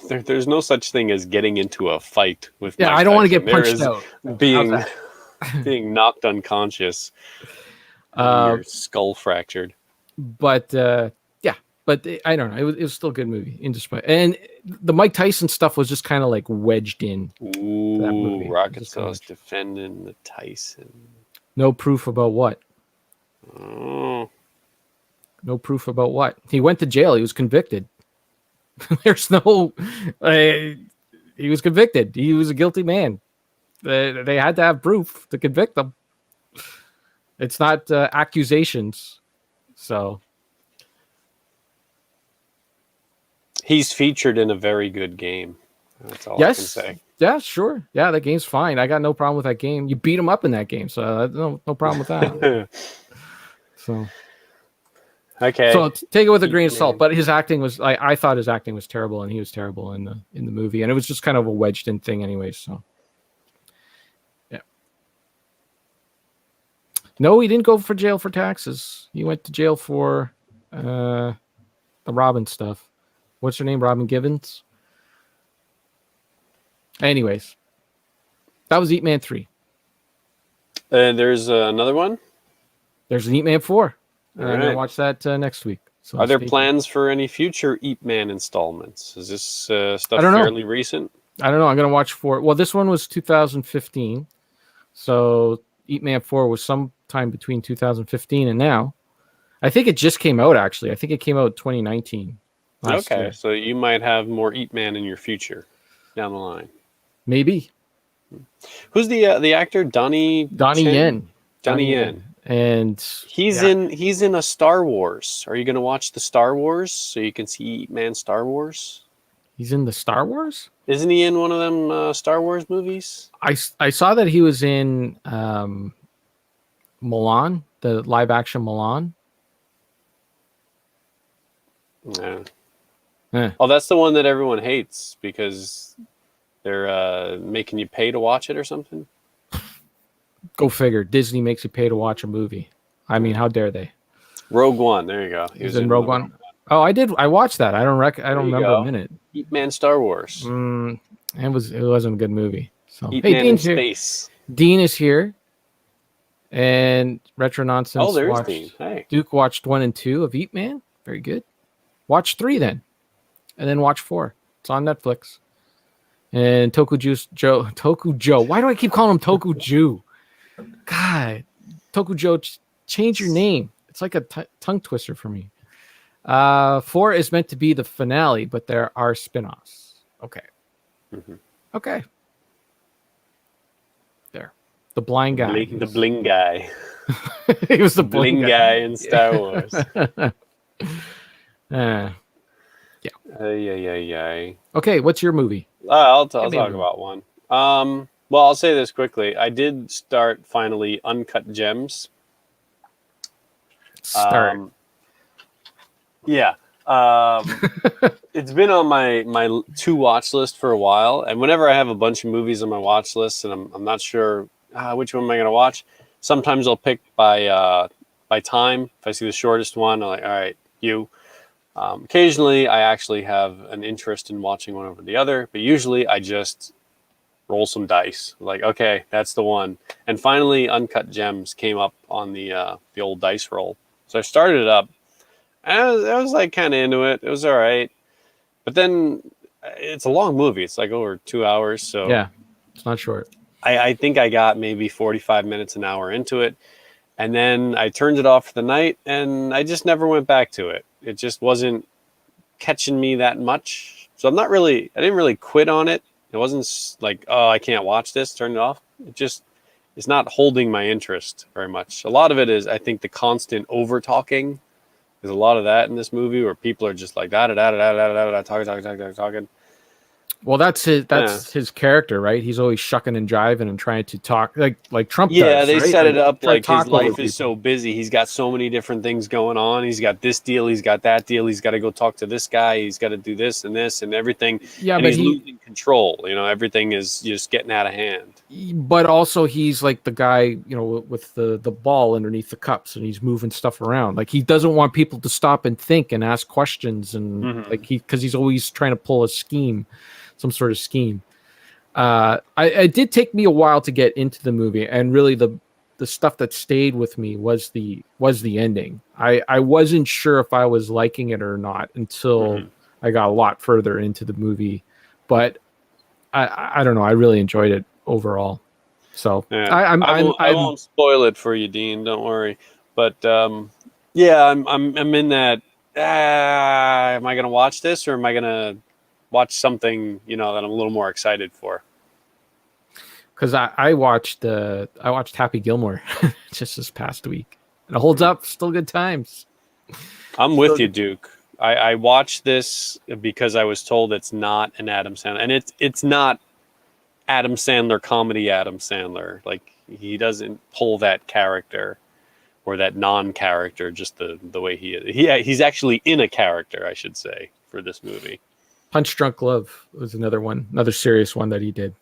there's no such thing as getting into a fight with. Yeah, Mike I don't want to Tyson. get punched out. Being knocked unconscious. Your skull fractured. But I don't know. It was still a good movie. And the Mike Tyson stuff was just kind of wedged in. Ooh, that movie. Rocket Sauce defending the Tyson. No proof about what? Oh. No proof about what? He went to jail. He was convicted. There's no. He was convicted. He was a guilty man. They had to have proof to convict him. It's not accusations. So. He's featured in a very good game. That's all I can say. Yeah, sure. Yeah, that game's fine. I got no problem with that game. You beat him up in that game, so no problem with that. So. Okay. So take it with a grain of salt. But his acting was, I thought his acting was terrible, and he was terrible in the movie, and it was just kind of a wedged in thing, anyway. So. Yeah. No, he didn't go for jail for taxes. He went to jail for the Robin stuff. What's her name? Robin Givens. Anyways, that was Ip Man 3. And there's another one? There's an Ip Man 4. I'm going to watch that next week. So are there plans for any future Ip Man installments? Is this stuff fairly recent? I don't know. I'm going to watch 4. Well, this one was 2015. So Ip Man 4 was sometime between 2015 and now. I think it just came out, actually. I think it came out 2019. Okay, year. so you might have more Eat Man in your future down the line. Maybe. Who's the actor? Donnie Yen. Donnie Yen. And he's in a Star Wars. Are you going to watch the Star Wars so you can see Eat Man Star Wars? He's in the Star Wars? Isn't he in one of them Star Wars movies? I saw that he was in Mulan, the live action Mulan. Yeah. Oh, that's the one that everyone hates because they're making you pay to watch it or something? Go figure. Disney makes you pay to watch a movie. I mean, how dare they? Rogue One. There you go. He was in Rogue One. Oh, I did. I watched that. I don't remember a minute. Eat Man Star Wars. It wasn't a good movie. So Eat Man in Space. Dean is here. And Retro Nonsense. Oh, there's Dean. Hey. Duke watched 1 and 2 of Eat Man. Very good. Watch 3 then. And then watch 4. It's on Netflix. And Toku Joe. Why do I keep calling him Toku Jew? God, Toku Joe, change your name. It's like a tongue twister for me. 4 is meant to be the finale, but there are spin-offs. Okay. Mm-hmm. Okay. There. The blind guy. The bling guy. He was the bling guy in Star Wars. Yeah. Okay, what's your movie? I'll talk about one. Well, I'll say this quickly. I did start finally Uncut Gems. Yeah. It's been on my to watch list for a while, and whenever I have a bunch of movies on my watch list and I'm not sure which one am I going to watch, sometimes I'll pick by time. If I see the shortest one, I'm like, all right, you. Occasionally, I actually have an interest in watching one over the other, but usually I just roll some dice. Like, okay, that's the one. And finally, Uncut Gems came up on the old dice roll. So I started it up. And I was like kind of into it. It was all right. But then it's a long movie. It's like over 2 hours. So yeah, it's not short. I think I got maybe 45 minutes, an hour into it. And then I turned it off for the night, and I just never went back to it. It just wasn't catching me that much. So I didn't really quit on it. It wasn't like, oh, I can't watch this, turn it off. It's not holding my interest very much. A lot of it is, I think, the constant over talking. There's a lot of that in this movie where people are just like talking. Well, that's his character, right? He's always shucking and jiving and trying to talk like Trump does. Yeah, they right? set it up like his life is so busy. He's got so many different things going on. He's got this deal. He's got that deal. He's got to go talk to this guy. He's got to do this and everything. Yeah, and but he's losing control. Everything is just getting out of hand. But also, he's like the guy, with the ball underneath the cups, and he's moving stuff around. Like, he doesn't want people to stop and think and ask questions, and because he's always trying to pull a scheme. Some sort of scheme. It did take me a while to get into the movie, and really the stuff that stayed with me was the ending. I wasn't sure if I was liking it or not until I got a lot further into the movie, but I don't know. I really enjoyed it overall. So yeah. I won't spoil it for you, Dean. Don't worry. But I'm in that. Am I gonna watch this, or am I gonna watch something that I'm a little more excited for? Because I watched Happy Gilmore just this past week. It holds up. Still good times. I'm with you, Duke. I watched this because I was told it's not an Adam Sandler, and it's not Adam Sandler comedy. Adam Sandler, like, he doesn't pull that character or that non-character just the way he is. He's actually in a character, I should say, for this movie. Punch Drunk Love was another serious one that he did.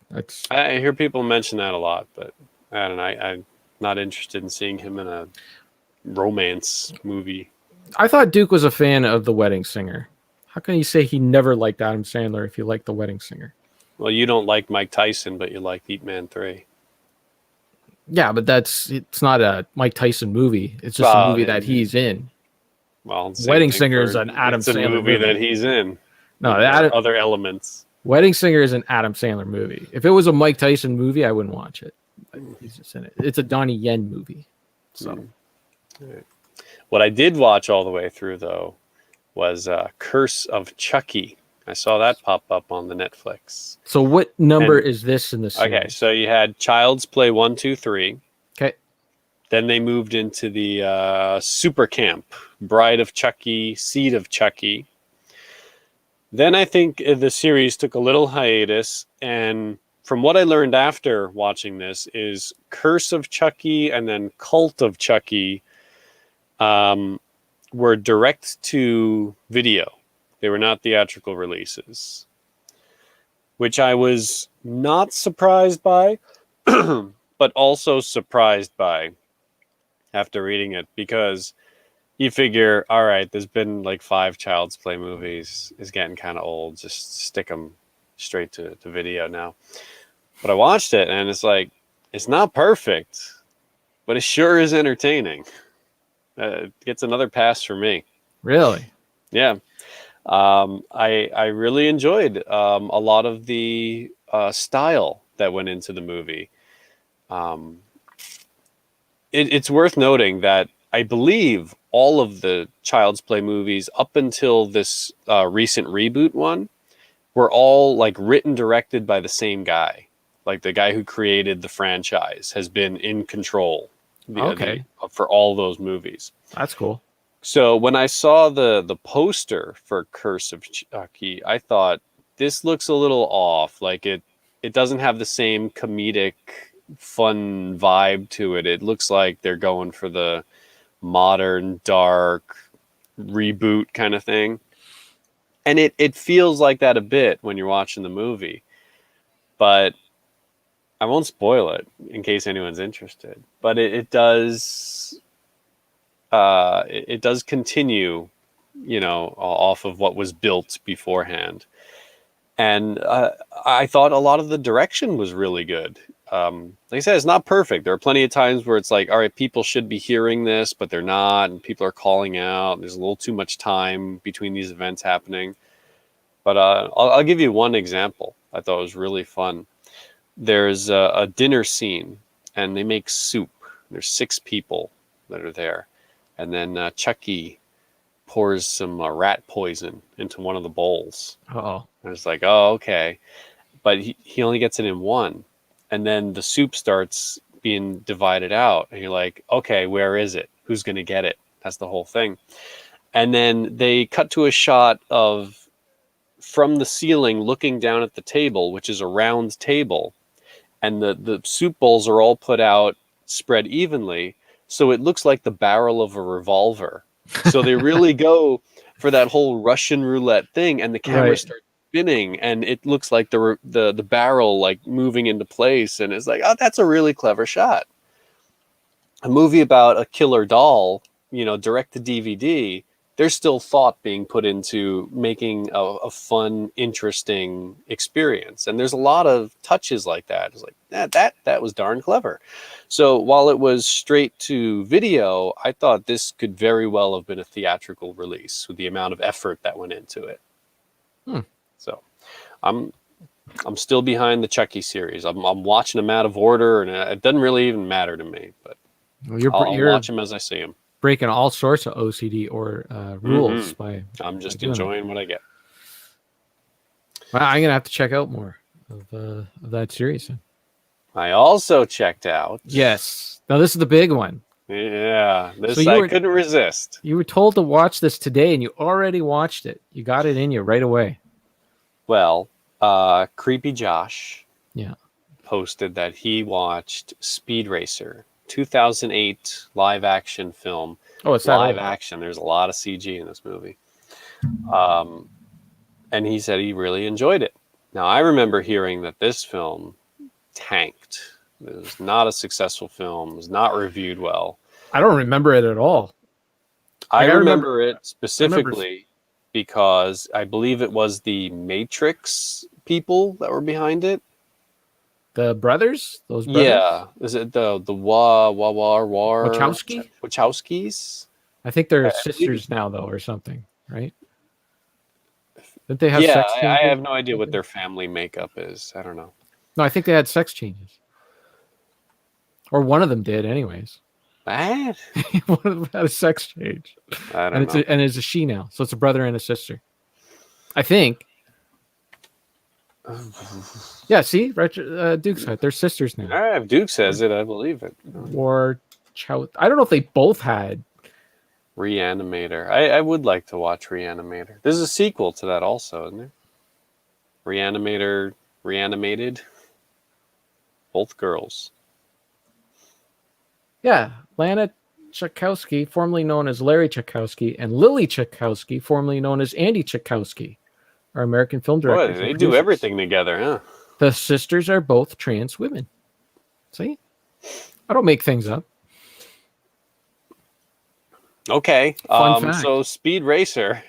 I hear people mention that a lot, but I don't know. I'm not interested in seeing him in a romance movie. I thought Duke was a fan of The Wedding Singer. How can you say he never liked Adam Sandler if you like The Wedding Singer? Well, you don't like Mike Tyson, but you like Eat Man 3. Yeah, but it's not a Mike Tyson movie. It's just a movie that he's in. Well, Wedding Singer is an Adam Sandler movie that he's in. No, other elements. Wedding Singer is an Adam Sandler movie. If it was a Mike Tyson movie, I wouldn't watch it. He's just in it. It's a Donnie Yen movie. So, right. What I did watch all the way through, though, was Curse of Chucky. I saw that pop up on the Netflix. So what number is this in the series? Okay, so you had Child's Play 1, 2, 3. Okay. Then they moved into the Super Camp, Bride of Chucky, Seed of Chucky. Then I think the series took a little hiatus, and from what I learned after watching this is Curse of Chucky and then Cult of Chucky were direct to video. They were not theatrical releases, which I was not surprised by, but also surprised by after reading it, because you figure, all right, there's been like 5 Child's Play movies. It's getting kind of old. Just stick them straight to video now. But I watched it, and it's like, it's not perfect, but it sure is entertaining. It gets another pass for me. Really? Yeah. I really enjoyed a lot of the style that went into the movie. It's worth noting that I believe all of the Child's Play movies up until this recent reboot one were all like written, directed by the same guy. Like the guy who created the franchise has been in control for all those movies. That's cool. So when I saw the poster for Curse of Chucky, I thought, this looks a little off. Like it doesn't have the same comedic, fun vibe to it. It looks like they're going for the modern, dark reboot kind of thing. And it feels like that a bit when you're watching the movie. But I won't spoil it in case anyone's interested. But it does... it does continue, off of what was built beforehand. And I thought a lot of the direction was really good. Like I said, it's not perfect. There are plenty of times where it's like, all right, people should be hearing this, but they're not, and people are calling out. There's a little too much time between these events happening. But I'll give you one example I thought was really fun. There's a dinner scene, and they make soup. There's 6 people that are there. And then Chucky pours some rat poison into one of the bowls. Uh-oh. And it's like, oh, okay. But he only gets it in one. And then the soup starts being divided out. And you're like, okay, where is it? Who's going to get it? That's the whole thing. And then they cut to a shot of from the ceiling looking down at the table, which is a round table. And the soup bowls are all put out, spread evenly. So it looks like the barrel of a revolver. So they really go for that whole Russian roulette thing, and the camera starts spinning, and it looks like the barrel like moving into place, and it's like, oh, that's a really clever shot. A movie about a killer doll, direct to DVD. There's still thought being put into making a fun, interesting experience. And there's a lot of touches like that. It's like, that was darn clever. So while it was straight to video, I thought this could very well have been a theatrical release with the amount of effort that went into it. So I'm still behind the Chucky series. I'm watching them out of order, and it doesn't really even matter to me. But I'll watch them as I see them. Breaking all sorts of OCD or rules by. I'm just enjoying what I get. Well, I'm gonna have to check out more of that series. I also checked out. Yes. Now this is the big one. Yeah, I couldn't resist. You were told to watch this today, and you already watched it. You got it in you right away. Well, Creepy Josh, posted that he watched Speed Racer. 2008 live action film. Oh, it's live action. There's a lot of CG in this movie. And he said he really enjoyed it. Now, I remember hearing that this film tanked. It was not a successful film. It was not reviewed well. I don't remember it at all. I remember it specifically because I believe it was the Matrix people that were behind it. The brothers? Those brothers? Yeah. Is it the Wachowskis? I think they're sisters now, though, or something, right? Didn't they have sex changes? I have no idea what their family makeup is. I don't know. No, I think they had sex changes. Or one of them did, anyways. What? Had a sex change. I don't know. And it's a she now, so it's a brother and a sister. I think. Yeah, see, Duke's Hut. They're sisters now. All right, if Duke says it, I believe it. Or I don't know if they both had Reanimator. I would like to watch Reanimator. There's a sequel to that also, isn't there? Reanimator, Reanimated. Both girls. Yeah, Lana Tchaikovsky, formerly known as Larry Tchaikovsky, and Lily Tchaikovsky, formerly known as Andy Tchaikovsky, are American film directors. Boy, they do everything together, huh? The sisters are both trans women. See? I don't make things up. Okay. So Speed Racer.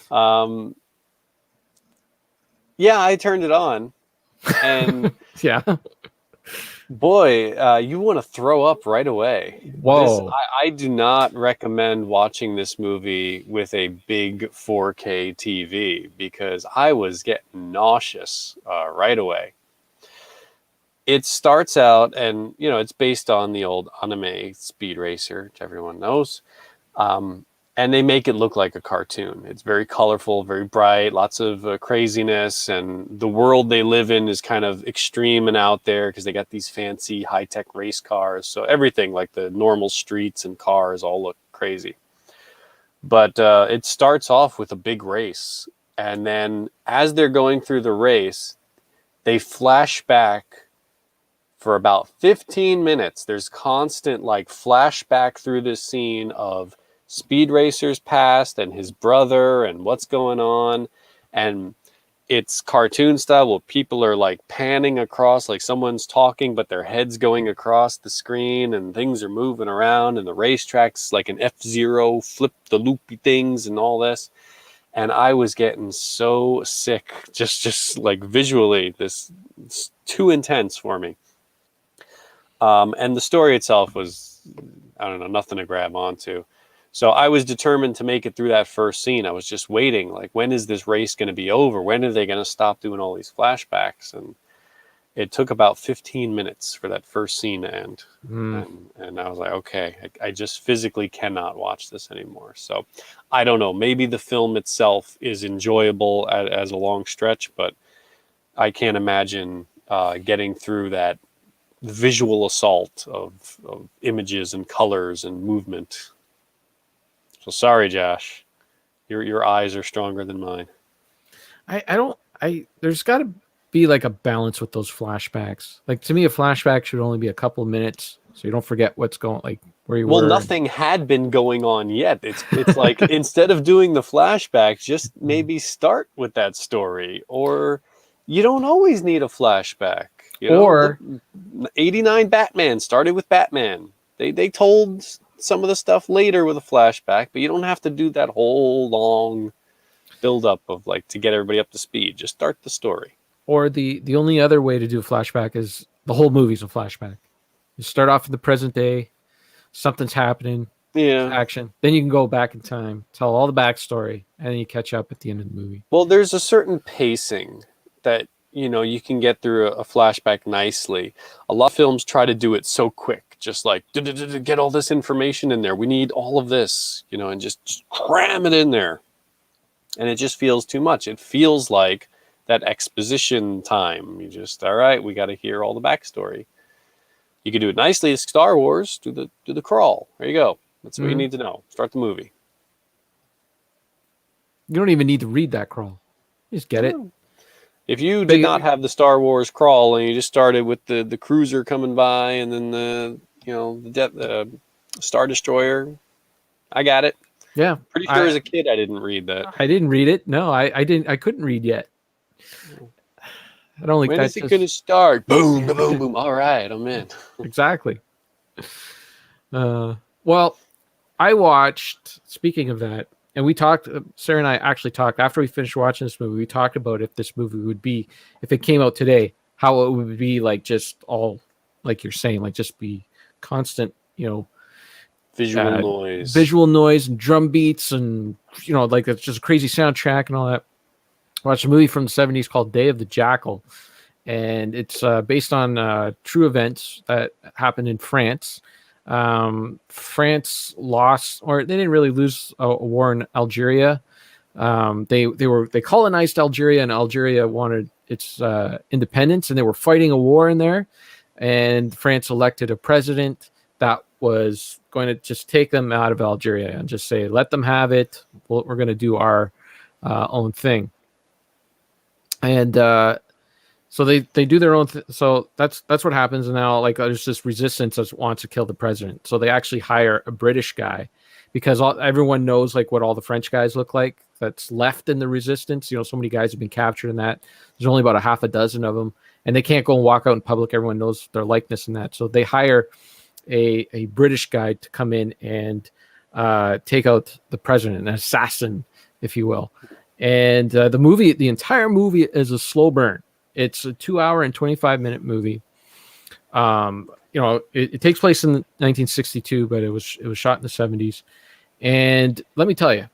Yeah, I turned it on. And yeah. Boy, you want to throw up right away. Whoa. I do not recommend watching this movie with a big 4K TV because I was getting nauseous right away. It starts out, and it's based on the old anime Speed Racer, which everyone knows. And they make it look like a cartoon. It's very colorful, very bright, lots of craziness. And the world they live in is kind of extreme and out there because they got these fancy high-tech race cars. So everything, like the normal streets and cars, all look crazy. But it starts off with a big race. And then as they're going through the race, they flash back for about 15 minutes. There's constant flashback through this scene of Speed Racer's past and his brother and what's going on. And it's cartoon style where people are panning across, like someone's talking, but their head's going across the screen and things are moving around and the racetrack's like an F-Zero, flip the loopy things and all this. And I was getting so sick, just visually, it's too intense for me. And the story itself was, I don't know, nothing to grab onto. So I was determined to make it through that first scene. I was just waiting, when is this race going to be over? When are they going to stop doing all these flashbacks? And it took about 15 minutes for that first scene to end. And I was like, okay, I just physically cannot watch this anymore. So I don't know. Maybe the film itself is enjoyable as a long stretch, but I can't imagine getting through that visual assault of images and colors and movement. So sorry, Josh. Your eyes are stronger than mine. There's got to be a balance with those flashbacks. To me, a flashback should only be a couple of minutes, so you don't forget what's going, where you were. Well, nothing had been going on yet. It's instead of doing the flashbacks, just maybe start with that story, or you don't always need a flashback. Or 89 Batman started with Batman. They told some of the stuff later with a flashback, but you don't have to do that whole long build-up of to get everybody up to speed. Just start the story. Or the only other way to do a flashback is the whole movie's a flashback. You start off in the present day, something's happening, action. Then you can go back in time, tell all the backstory, and then you catch up at the end of the movie. Well, there's a certain pacing that you can get through a flashback nicely. A lot of films try to do it so quick, just get all this information in there. We need all of this, and just cram it in there. And it just feels too much. It feels like that exposition time. You just, all right, we got to hear all the backstory. You can do it nicely as Star Wars. Do the crawl. There you go. That's what you need to know. Start the movie. You don't even need to read that crawl. You just get it. If you did not have the Star Wars crawl and you just started with the cruiser coming by and then the Star Destroyer, I got it. Yeah, pretty sure as a kid I didn't read that. I didn't read it. No, I didn't. I couldn't read yet. I don't think when is it going to start? Boom, boom, boom. All right, I'm in. Exactly. Well, I watched. Speaking of that. And we talked, Sarah and I actually talked, after we finished watching this movie, we talked about if this movie would be, if it came out today, how it would be just all, like you're saying, just be constant, visual noise and drum beats and, it's just a crazy soundtrack and all that. I watched a movie from the 70s called Day of the Jackyl. And it's based on true events that happened in France. France lost, or they didn't really lose a war in Algeria. They colonized Algeria, and Algeria wanted its independence, and they were fighting a war in there. And France elected a president that was going to just take them out of Algeria and just say, let them have it. We're going to do our own thing. And so they do their own. So that's what happens. And now, like, there's this resistance that wants to kill the president. So they actually hire a British guy because everyone knows like what all the French guys look like that's left in the resistance. You know, so many guys have been captured in that. There's only about a half a dozen of them. And they can't go and walk out in public. Everyone knows their likeness in that. So they hire a British guy to come in and take out the president, an assassin, if you will. And the entire movie is a slow burn. It's a 2-hour and 25-minute movie. It takes place in 1962, but it was shot in the 70s. And let me tell you,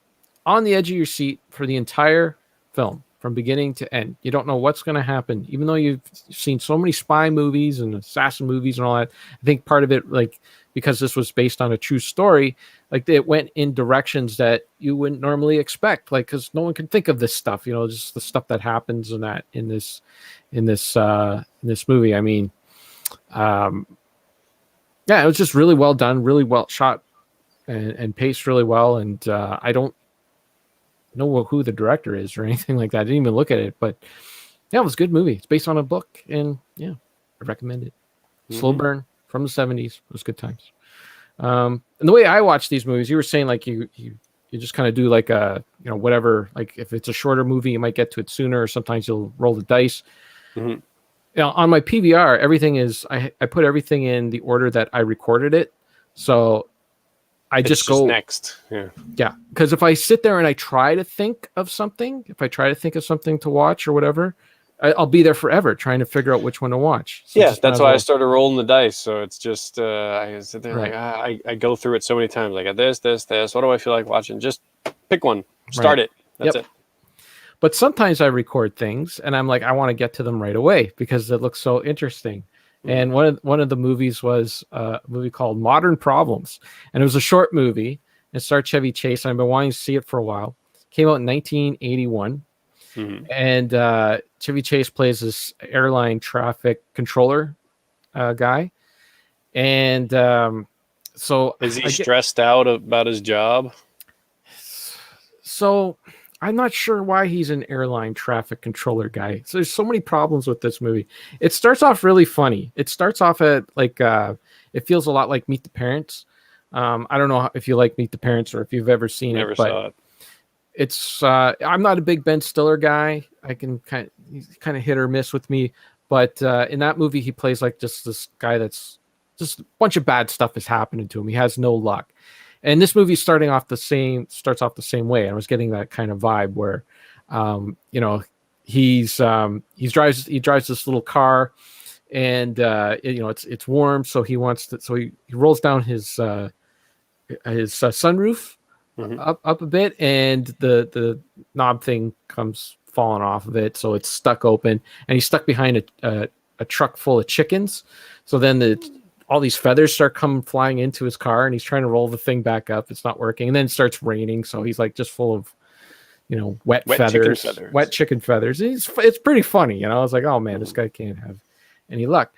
on the edge of your seat for the entire film, from beginning to end. You don't know what's going to happen, even though you've seen so many spy movies and assassin movies and all that. I think part of it, like, because this was based on a true story, like it went in directions that you wouldn't normally expect, like, because no one can think of this stuff, just the stuff that happens in this movie. I mean, it was just really well done, really well shot, and paced really well. And I don't know who the director is or anything like that. I didn't even look at it, but yeah, it was a good movie. It's based on a book, and yeah, I recommend it. Slow burn from the 70s. It was good times. And the way I watch these movies, you were saying like you just kind of do like a, whatever, like if it's a shorter movie, you might get to it sooner, or sometimes you'll roll the dice. On my PVR, everything is, I put everything in the order that I recorded it. So it's just go next. Yeah. Because if I sit there and I try to think of something, to watch or whatever, I'll be there forever trying to figure out which one to watch. So that's why I started rolling the dice. So it's just, I sit there like, I go through it so many times. Like this. What do I feel like watching? Just pick one. Start it. That's it. But sometimes I record things and I'm like, I want to get to them right away because it looks so interesting. And one of the movies was a movie called Modern Problems. And it was a short movie. It starred Chevy Chase. And I've been wanting to see it for a while. Came out in 1981. And Chevy Chase plays this airline traffic controller guy. And so... Is he stressed out about his job? So... I'm not sure why he's an airline traffic controller guy. So there's so many problems with this movie. It starts off really funny. It starts off at like, it feels a lot like Meet the Parents. I don't know if you like Meet the Parents or if you've ever seen Never saw it. It's, I'm not a big Ben Stiller guy. He's kind of hit or miss with me. But in that movie, he plays like just this guy that's just a bunch of bad stuff is happening to him. He has no luck. And this movie starts off the same way. I was getting that kind of vibe where, he drives this little car, and it's warm, so he wants to. So he rolls down his sunroof up a bit, and the knob thing comes falling off of it, so it's stuck open, and he's stuck behind a truck full of chickens. So then all these feathers start coming flying into his car, and he's trying to roll the thing back up. It's not working. And then it starts raining. So he's like just full of, wet feathers, wet chicken feathers. It's pretty funny. I was like, oh man, this guy can't have any luck.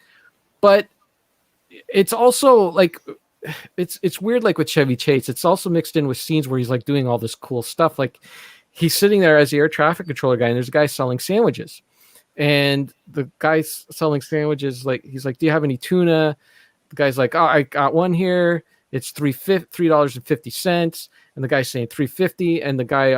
But it's also like, it's weird. Like with Chevy Chase, it's also mixed in with scenes where he's like doing all this cool stuff. Like he's sitting there as the air traffic controller guy, and there's a guy selling sandwiches, and the guy selling sandwiches, like, he's like, do you have any tuna? The guy's like, oh, I got one here. It's $3.50. And the guy's saying $3.50. And the guy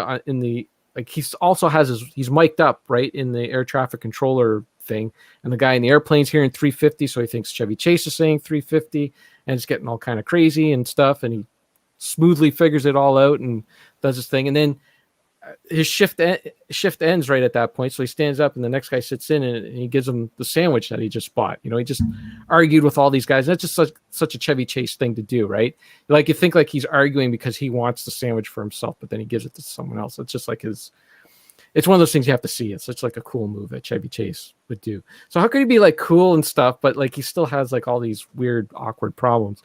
he's mic'd up right in the air traffic controller thing. And the guy in the airplane's hearing $3.50. So he thinks Chevy Chase is saying $3.50, and it's getting all kind of crazy and stuff. And he smoothly figures it all out and does his thing. And then his shift ends right at that point. So he stands up, and the next guy sits in, and he gives him the sandwich that he just bought. He just argued with all these guys. That's just such a Chevy Chase thing to do, right? Like you think like he's arguing because he wants the sandwich for himself, but then he gives it to someone else. It's just like it's one of those things you have to see. It's such like a cool move that Chevy Chase would do. So how could he be like cool and stuff, but like he still has like all these weird, awkward problems?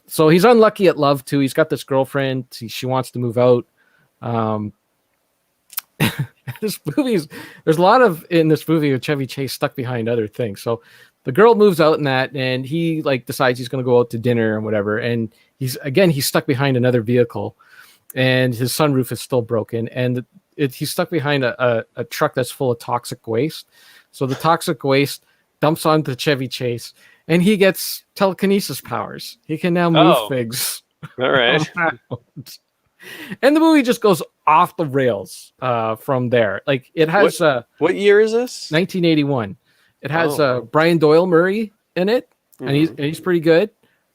So he's unlucky at love too. He's got this girlfriend. She wants to move out. This movie's there's a lot of in this movie of Chevy Chase stuck behind other things. So the girl moves out in that, and he like decides he's going to go out to dinner and whatever. And he's stuck behind another vehicle, and his sunroof is still broken, and he's stuck behind a truck that's full of toxic waste. So the toxic waste dumps onto Chevy Chase, and he gets telekinesis powers. He can now move things. All right. And the movie just goes off the rails from there. Like it has what year is this? 1981. It has Brian Doyle Murray in it, and he's pretty good.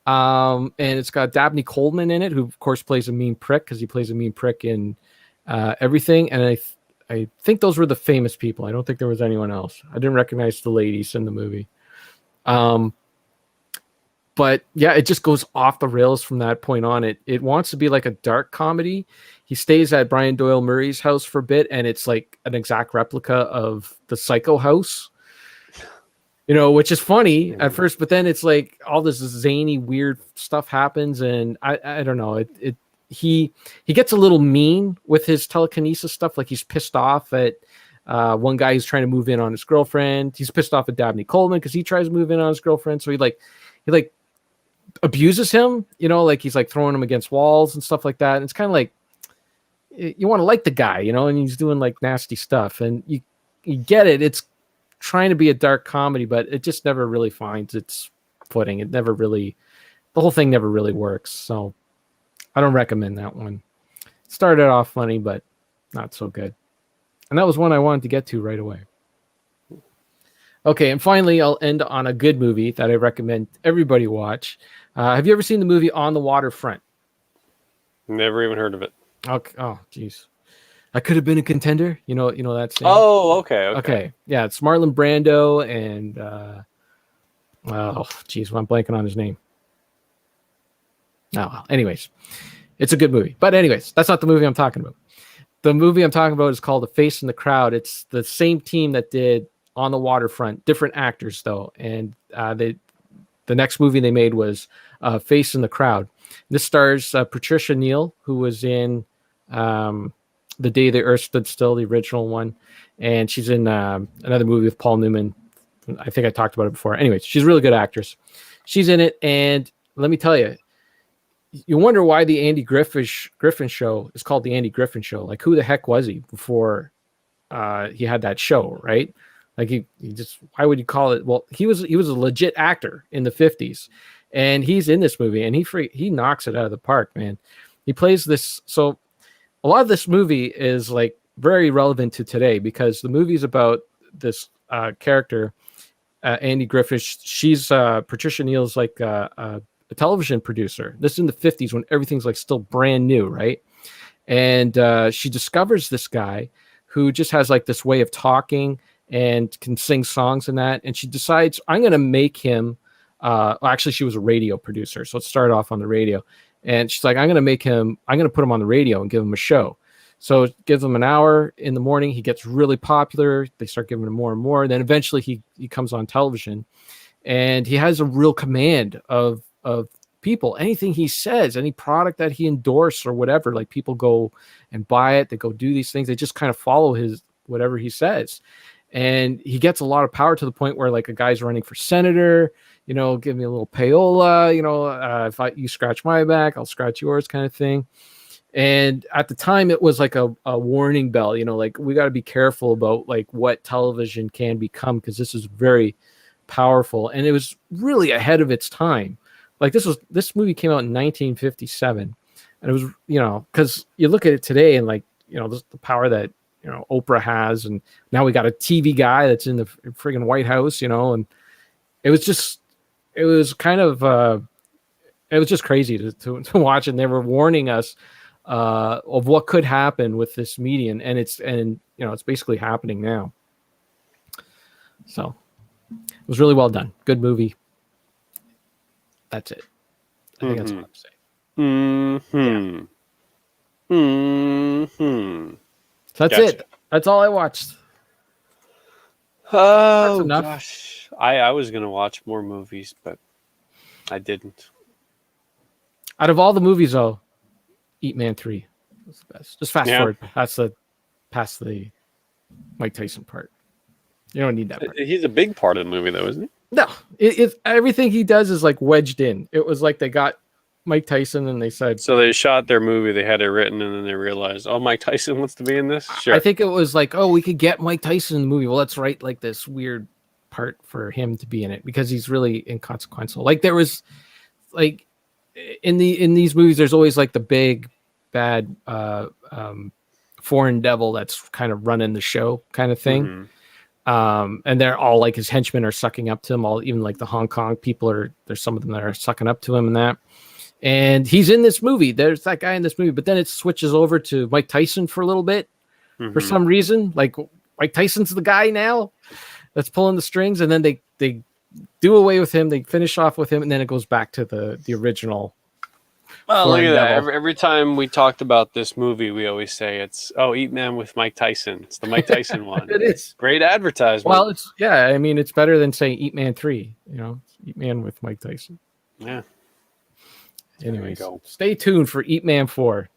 And it's got Dabney Coleman in it, who of course plays a mean prick because he plays a mean prick in everything. And I think those were the famous people. I don't think there was anyone else. I didn't recognize the ladies in the movie. But yeah, it just goes off the rails from that point on. It wants to be like a dark comedy. He stays at Brian Doyle Murray's house for a bit, and it's like an exact replica of the Psycho house. Which is funny at first, but then it's like all this zany, weird stuff happens, and I don't know. He gets a little mean with his telekinesis stuff. Like he's pissed off at one guy who's trying to move in on his girlfriend. He's pissed off at Dabney Coleman because he tries to move in on his girlfriend. So he abuses him. Like he's like throwing him against walls and stuff like that. And it's kind of like you want to like the guy, and he's doing like nasty stuff, and you get it. It's trying to be a dark comedy, but it just never really finds its footing. The whole thing never really works. So I don't recommend that one. It started off funny, but not so good. And that was one I wanted to get to right away. Okay, and finally, I'll end on a good movie that I recommend everybody watch. Have you ever seen the movie On the Waterfront? Never even heard of it. Okay. Oh, geez. I could have been a contender. You know that saying? Oh, okay. Yeah, it's Marlon Brando and I'm blanking on his name. Oh, well, anyways, it's a good movie. But anyways, that's not the movie I'm talking about. The movie I'm talking about is called The Face in the Crowd. It's the same team that did On the Waterfront, different actors though. And the next movie they made was Face in the Crowd. This stars Patricia Neal, who was in The Day the Earth Stood Still, the original one. And she's in another movie with Paul Newman. I think I talked about it before. Anyways, she's a really good actress. She's in it. And let me tell you, you wonder why the Andy Griffin Show is called the Andy Griffin Show. Like, who the heck was he before he had that show, right? Like, he just, why would you call it? Well, he was a legit actor in the 50s, and he's in this movie, and he knocks it out of the park, man. He plays this. So a lot of this movie is like very relevant to today because the movie's about this character, Andy Griffin. She's Patricia Neal's like a television producer. This is in the 50s when everything's like still brand new, right? And she discovers this guy who just has like this way of talking and can sing songs and that. And she decides, I'm going to make him, actually she was a radio producer. So it started off on the radio. And she's like, I'm going to put him on the radio and give him a show. So it gives him an hour in the morning. He gets really popular. They start giving him more and more. And then eventually he comes on television, and he has a real command of people. Anything he says, any product that he endorses or whatever, like people go and buy it. They go do these things. They just kind of follow his whatever he says. And he gets a lot of power to the point where like a guy's running for senator, give me a little payola, if you scratch my back, I'll scratch yours kind of thing. And at the time it was like a warning bell, like we got to be careful about like what television can become, because this is very powerful. And it was really ahead of its time. Like this movie came out in 1957, and it was, because you look at it today and like, the power that, Oprah has, and now we got a TV guy that's in the friggin' White House, and it was just crazy to watch. And they were warning us of what could happen with this medium, and it's basically happening now. So it was really well done. Good movie. That's it. I think that's what I'm saying. So that's it. That's all I watched. Oh, gosh. I was going to watch more movies, but I didn't. Out of all the movies, though, Eat Man 3 was the best. Just fast forward past the Mike Tyson part. You don't need that part. He's a big part of the movie, though, isn't he? No, it's everything he does is like wedged in. It was like they got Mike Tyson and they said. So they shot their movie, they had it written, and then they realized, oh, Mike Tyson wants to be in this? Sure. I think it was like, oh, we could get Mike Tyson in the movie. Well, let's write like this weird part for him to be in it because he's really inconsequential. Like there was like in these movies, there's always like the big bad foreign devil that's kind of running the show kind of thing. Mm-hmm. And they're all like his henchmen are sucking up to him. All even like the Hong Kong people there's some of them that are sucking up to him and that. And he's in this movie. There's that guy in this movie, but then it switches over to Mike Tyson for a little bit for some reason. Like Mike Tyson's the guy now that's pulling the strings, and then they do away with him. They finish off with him, and then it goes back to the original. Well, look at that. Every time we talked about this movie, we always say Eat Man with Mike Tyson. It's the Mike Tyson one. It is. Great advertisement. Well, it's better than saying Eat Man 3, Eat Man with Mike Tyson. Yeah. Anyways, stay tuned for Eat Man 4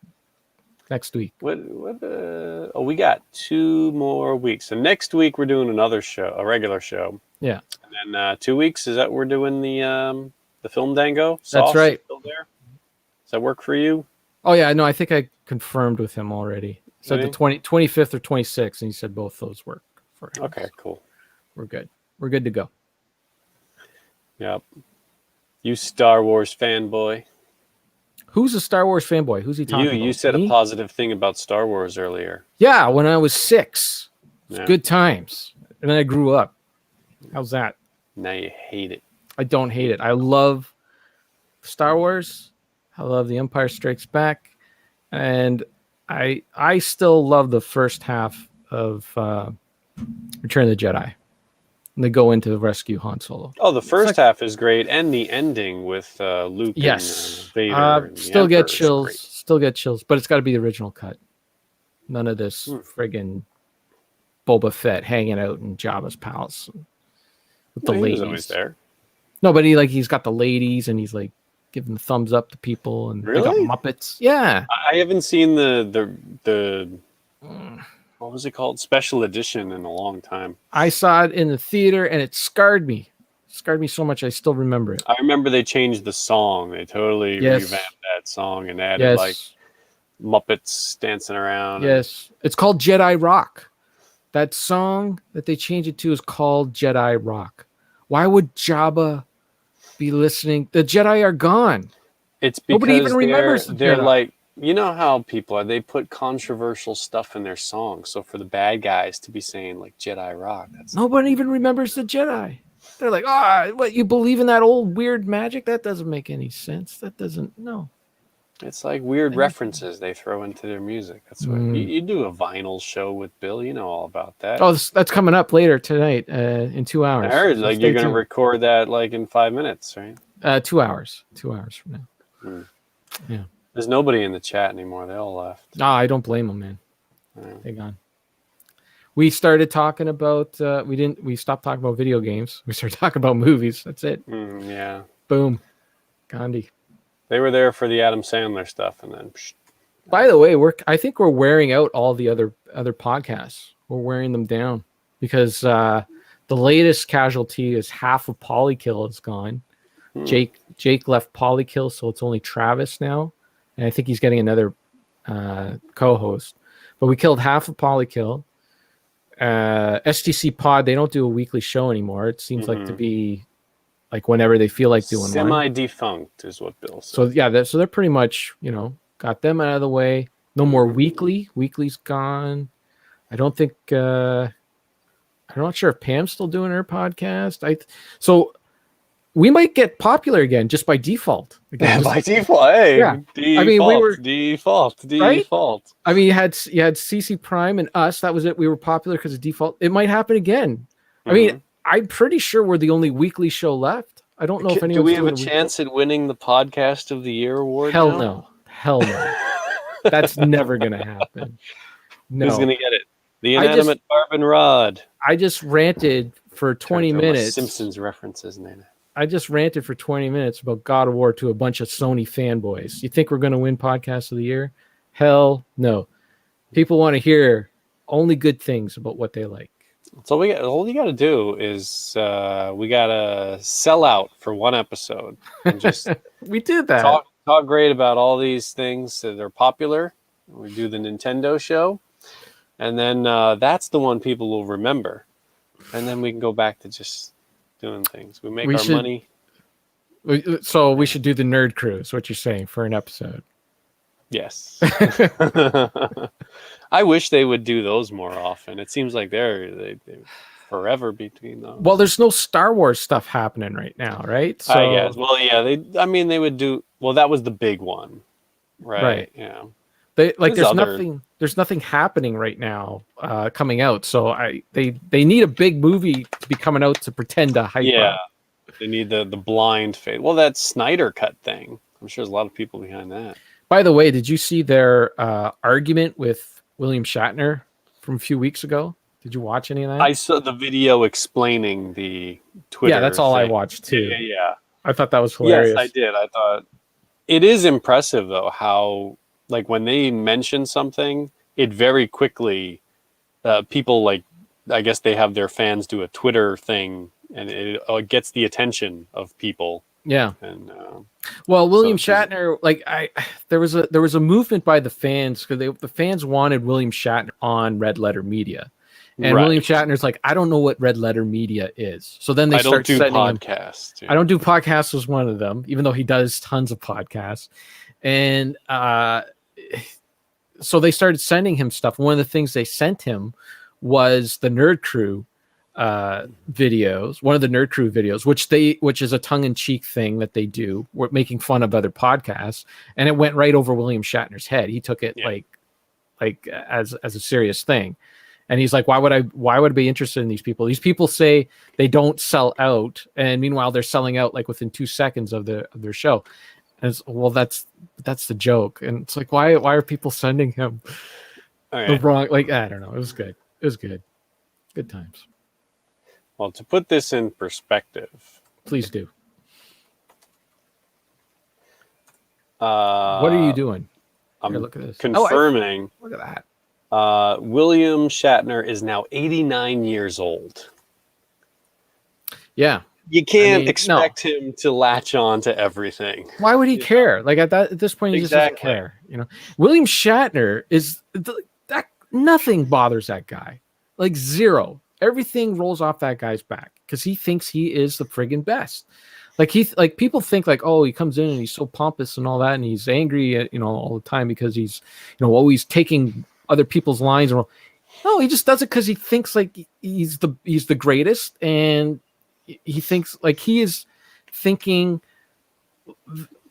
next week. We got 2 more weeks. So next week we're doing another show, a regular show. Yeah. And then 2 weeks, is that we're doing the Fandango? That's right. Still there? Does that work for you? Oh, yeah. No, I think I confirmed with him already. Said the 25th or 26th, and he said both those work for him. Okay, cool. We're good. We're good to go. Yep. You Star Wars fanboy. Who's a Star Wars fanboy? Who's he talking about? You said a positive thing about Star Wars earlier. Yeah, when I was 6. It was good times. And then I grew up. How's that? Now you hate it. I don't hate it. I love Star Wars. I love The Empire Strikes Back. And I still love the first half of Return of the Jedi. And they go into rescue Han Solo. Oh, the first half is great, and the ending with Luke and Vader. Still get chills. Still get chills, but it's got to be the original cut. None of this friggin' Boba Fett hanging out in Jabba's palace with the ladies. He was always there. No, but he's got the ladies, and he's like giving the thumbs up to people, and they got Muppets. Yeah, I haven't seen the what was it called? Special edition in a long time. I saw it in the theater and it scarred me. Scarred me so much I still remember it. I remember they changed the song. They totally revamped that song and added like Muppets dancing around. Yes. It's called Jedi Rock. That song that they changed it to is called Jedi Rock. Why would Jabba be listening? The Jedi are gone. It's because nobody even remembers they're like, you know how people are, they put controversial stuff in their songs. So for the bad guys to be saying like Jedi Rock, nobody even remembers the Jedi. They're like, what, you believe in that old weird magic? That doesn't make any sense. That doesn't, no. It's like weird references they throw into their music. That's what you do a vinyl show with Bill. You know all about that. Oh, that's coming up later tonight in 2 hours. I heard you're going to record that like in 5 minutes, right? 2 hours. 2 hours from now. Yeah. There's nobody in the chat anymore. They all left. No, I don't blame them, man. They're gone. We started talking about we stopped talking about video games. We started talking about movies. That's it. Yeah. Boom. Gandhi. They were there for the Adam Sandler stuff, and then. By the way, I think we're wearing out all the other podcasts. We're wearing them down because the latest casualty is half of Polykill is gone. Jake left Polykill, so it's only Travis now. And I think he's getting another co-host. But we killed half of Polykill. STC Pod, they don't do a weekly show anymore. It seems like to be like whenever they feel like doing semi-defunct is what Bill said. So yeah, so they're pretty much, got them out of the way. No more weekly. Weekly's gone. I don't think I'm not sure if Pam's still doing her podcast. So we might get popular again just by default. By default, hey. Yeah. Default, I mean, we were default. Right? I mean, you had CC Prime and us. That was it. We were popular because of default. It might happen again. I mean, I'm pretty sure we're the only weekly show left. I don't know if anyone. Do we have a chance at winning the Podcast of the Year award? Hell no. That's never gonna happen. No. Who's gonna get it? The inanimate carbon rod. I just ranted for 20 minutes. Simpsons references, Nana. I just ranted for 20 minutes about God of War to a bunch of Sony fanboys. You think we're going to win Podcast of the Year? Hell no. People want to hear only good things about what they like. So all you got to do is we got to sell out for one episode and just we did that. Talk great about all these things that are popular. We do the Nintendo show, and then that's the one people will remember, and then we can go back to just doing things. We make our money. So we should do the Nerd Crew. Is what you're saying for an episode? Yes. I wish they would do those more often. It seems like they're forever between those. Well, there's no Star Wars stuff happening right now, right? So, I guess. Well, yeah. They would do. Well, that was the big one, right? Yeah. There's nothing happening right now coming out. So they need a big movie to be coming out to pretend to hype up. They need the blind faith. Well, that Snyder cut thing. I'm sure there's a lot of people behind that. By the way, did you see their argument with William Shatner from a few weeks ago? Did you watch any of that? I saw the video explaining the Twitter. Yeah, that's all thing. I watched too. Yeah. I thought that was hilarious. Yes, I did. I thought it is impressive though how like when they mention something, it very quickly people like I guess they have their fans do a Twitter thing and it gets the attention of people. Yeah. And well, William Shatner, there was a movement by the fans because the fans wanted William Shatner on Red Letter Media, and William Shatner's like, I don't know what Red Letter Media is. So then they start setting podcasts. I don't do podcasts was one of them, even though he does tons of podcasts, and so they started sending him stuff. One of the things they sent him was the Nerd Crew videos, one of the Nerd Crew videos, which is a tongue-in-cheek thing that they do. We're making fun of other podcasts, and it went right over William Shatner's head. He took it like as a serious thing, and he's like, why would I be interested in these people? These people say they don't sell out, and meanwhile they're selling out like within 2 seconds of their show. And that's the joke, and it's like why are people sending him the wrong? Like I don't know. It was good. Good times. Well, to put this in perspective, please do. What are you doing? I'm look at this. Confirming. Look at that. William Shatner is now 89 years old. Yeah. You can't expect him to latch on to everything. Why would he care? Like at this point, he just doesn't care. William Shatner is that nothing bothers that guy. Like zero. Everything rolls off that guy's back because he thinks he is the friggin' best. Like people think like, oh, he comes in and he's so pompous and all that, and he's angry, all the time because he's, always taking other people's lines. No, he just does it because he thinks like he's the greatest, and he thinks like he is thinking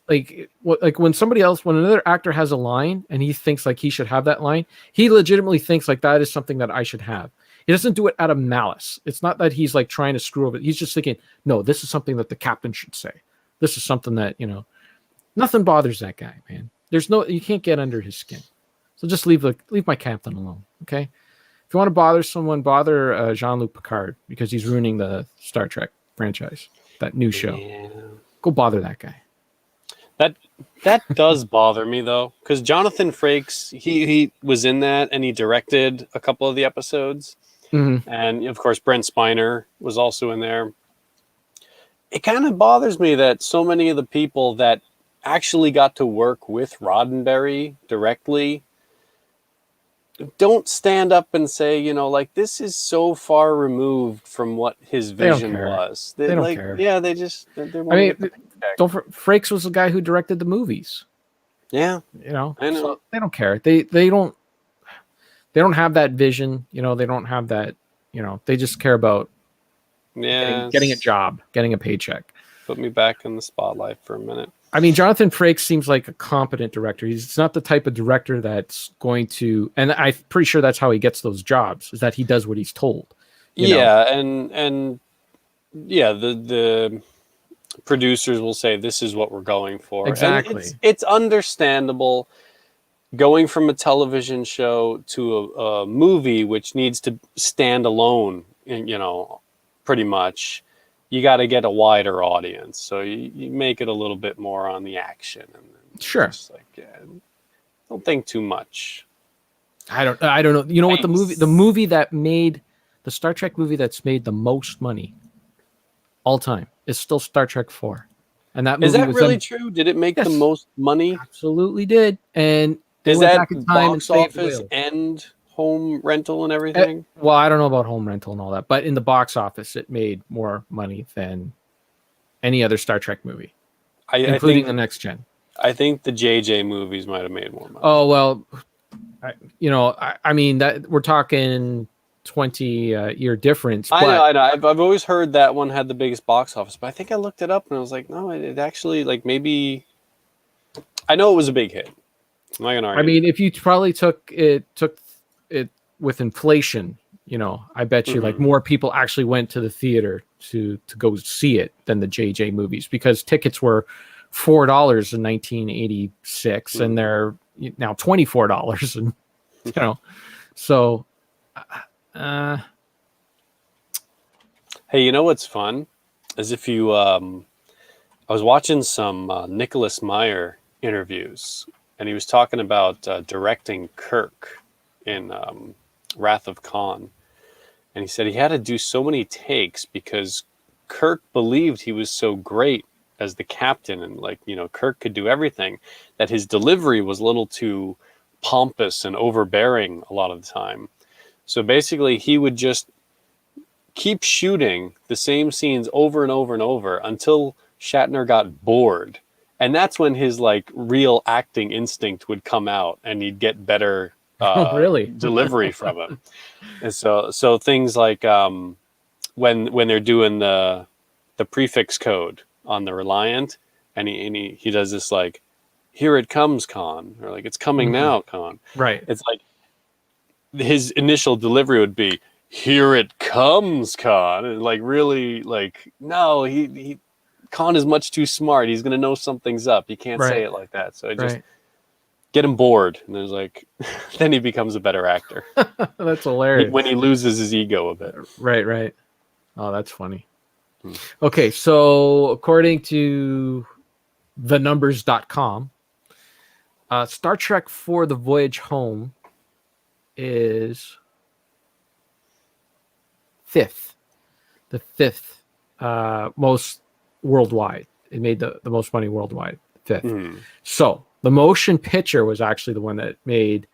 like when another actor has a line and he thinks like he should have that line, he legitimately thinks like that is something that I should have. He doesn't do it out of malice. It's not that he's like trying to screw over. He's just thinking, no, this is something that the captain should say. This is something that, nothing bothers that guy, man. You can't get under his skin. So just leave my captain alone. Okay. If you want to bother someone, bother Jean-Luc Picard because he's ruining the Star Trek franchise, that new show. Yeah. Go bother that guy. That does bother me though, because Jonathan Frakes, he was in that and he directed a couple of the episodes. Mm-hmm. And of course, Brent Spiner was also in there. It kind of bothers me that so many of the people that actually got to work with Roddenberry directly don't stand up and say, this is so far removed from what his vision was. They don't care. Yeah, they just. Frakes was the guy who directed the movies. Yeah, I know. So they don't care. They don't have that vision. They don't have that. They just care about getting a job, getting a paycheck. Put me back in the spotlight for a minute. I mean, Jonathan Frakes seems like a competent director. He's not the type of director that's going to, and I'm pretty sure that's how he gets those jobs, is that he does what he's told. And the producers will say, this is what we're going for. Exactly. And it's understandable going from a television show to a movie, which needs to stand alone, pretty much. you got to get a wider audience. So you make it a little bit more on the action. And sure. Just don't think too much. I don't know. You know what, the movie that made the Star Trek movie that's made the most money all time is still Star Trek 4. And that movie is that really true? Did it make the most money? Absolutely did. And is that box office and home rental and everything? Well, I don't know about home rental and all that, but in the box office, it made more money than any other Star Trek movie, including the Next Gen. I think the JJ movies might have made more money. Oh well, I mean that we're talking 20-year difference. I know. I've always heard that one had the biggest box office, but I think I looked it up and I was like, no, it actually maybe. I know it was a big hit. I'm not gonna argue. I mean, if you probably took it with inflation, I bet you more people actually went to the theater to go see it than the JJ movies, because tickets were $4 in 1986 and they're now $24, and so. Hey, you know what's fun is if you I was watching some Nicholas Meyer interviews, and he was talking about directing Kirk in Wrath of Khan, and he said he had to do so many takes because Kirk believed he was so great as the captain, and Kirk could do everything, that his delivery was a little too pompous and overbearing a lot of the time. So basically he would just keep shooting the same scenes over and over and over until Shatner got bored. And that's when his real acting instinct would come out and he'd get better delivery from him. And so things like when they're doing the prefix code on the Reliant, and he does this here it comes, Khan, or it's coming now, Khan. Right. It's his initial delivery would be, here it comes, Khan. And really no, he Khan is much too smart. He's going to know something's up. He can't say it like that. So just get him bored. And there's then he becomes a better actor. That's hilarious. When he loses his ego a bit. Right. Oh, that's funny. Okay, so according to thenumbers.com, Star Trek 4 The Voyage Home is the fifth most worldwide. It made the most money worldwide, fifth. So the motion picture was actually the one that made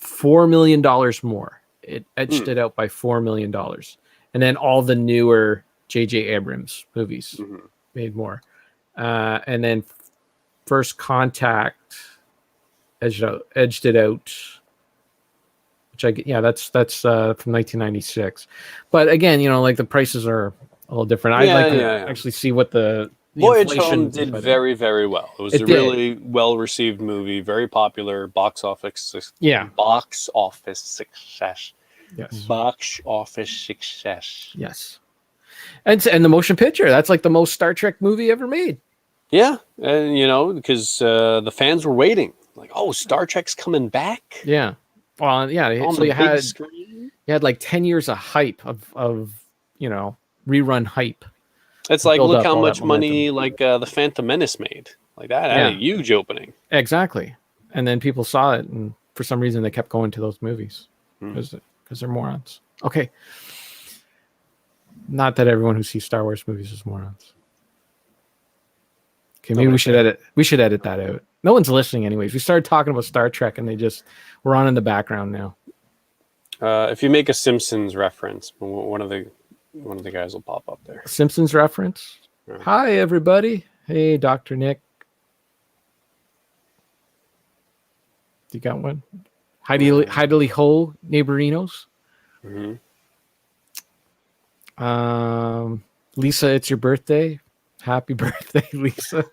$4 million more. It edged it out by $4 million. And then all the newer J.J. Abrams movies made more. And then First Contact edged it out. That's from 1996. But again, the prices are a little different. I'd like to actually see what the Voyage Home did very, very well. It was a really well-received movie, very popular, box office. Box office success. Yes. Box office success. Yes. And the motion picture, that's the most Star Trek movie ever made. Yeah, and because the fans were waiting, Star Trek's coming back. Yeah. Well, yeah. So you had 10 years of hype of rerun hype. It's look how much money the Phantom Menace made. That had a huge opening. Exactly. And then people saw it, and for some reason they kept going to those movies because they're morons. Okay. Not that everyone who sees Star Wars movies is morons. Okay, maybe we should edit that out. No one's listening anyways. We started talking about Star Trek and we're on in the background now. If you make a Simpsons reference, one of the guys will pop up there. Simpsons reference? Yeah. Hi everybody. Hey Dr. Nick. You got one? Heidely ho, neighborinos. Lisa, it's your birthday. Happy birthday, Lisa.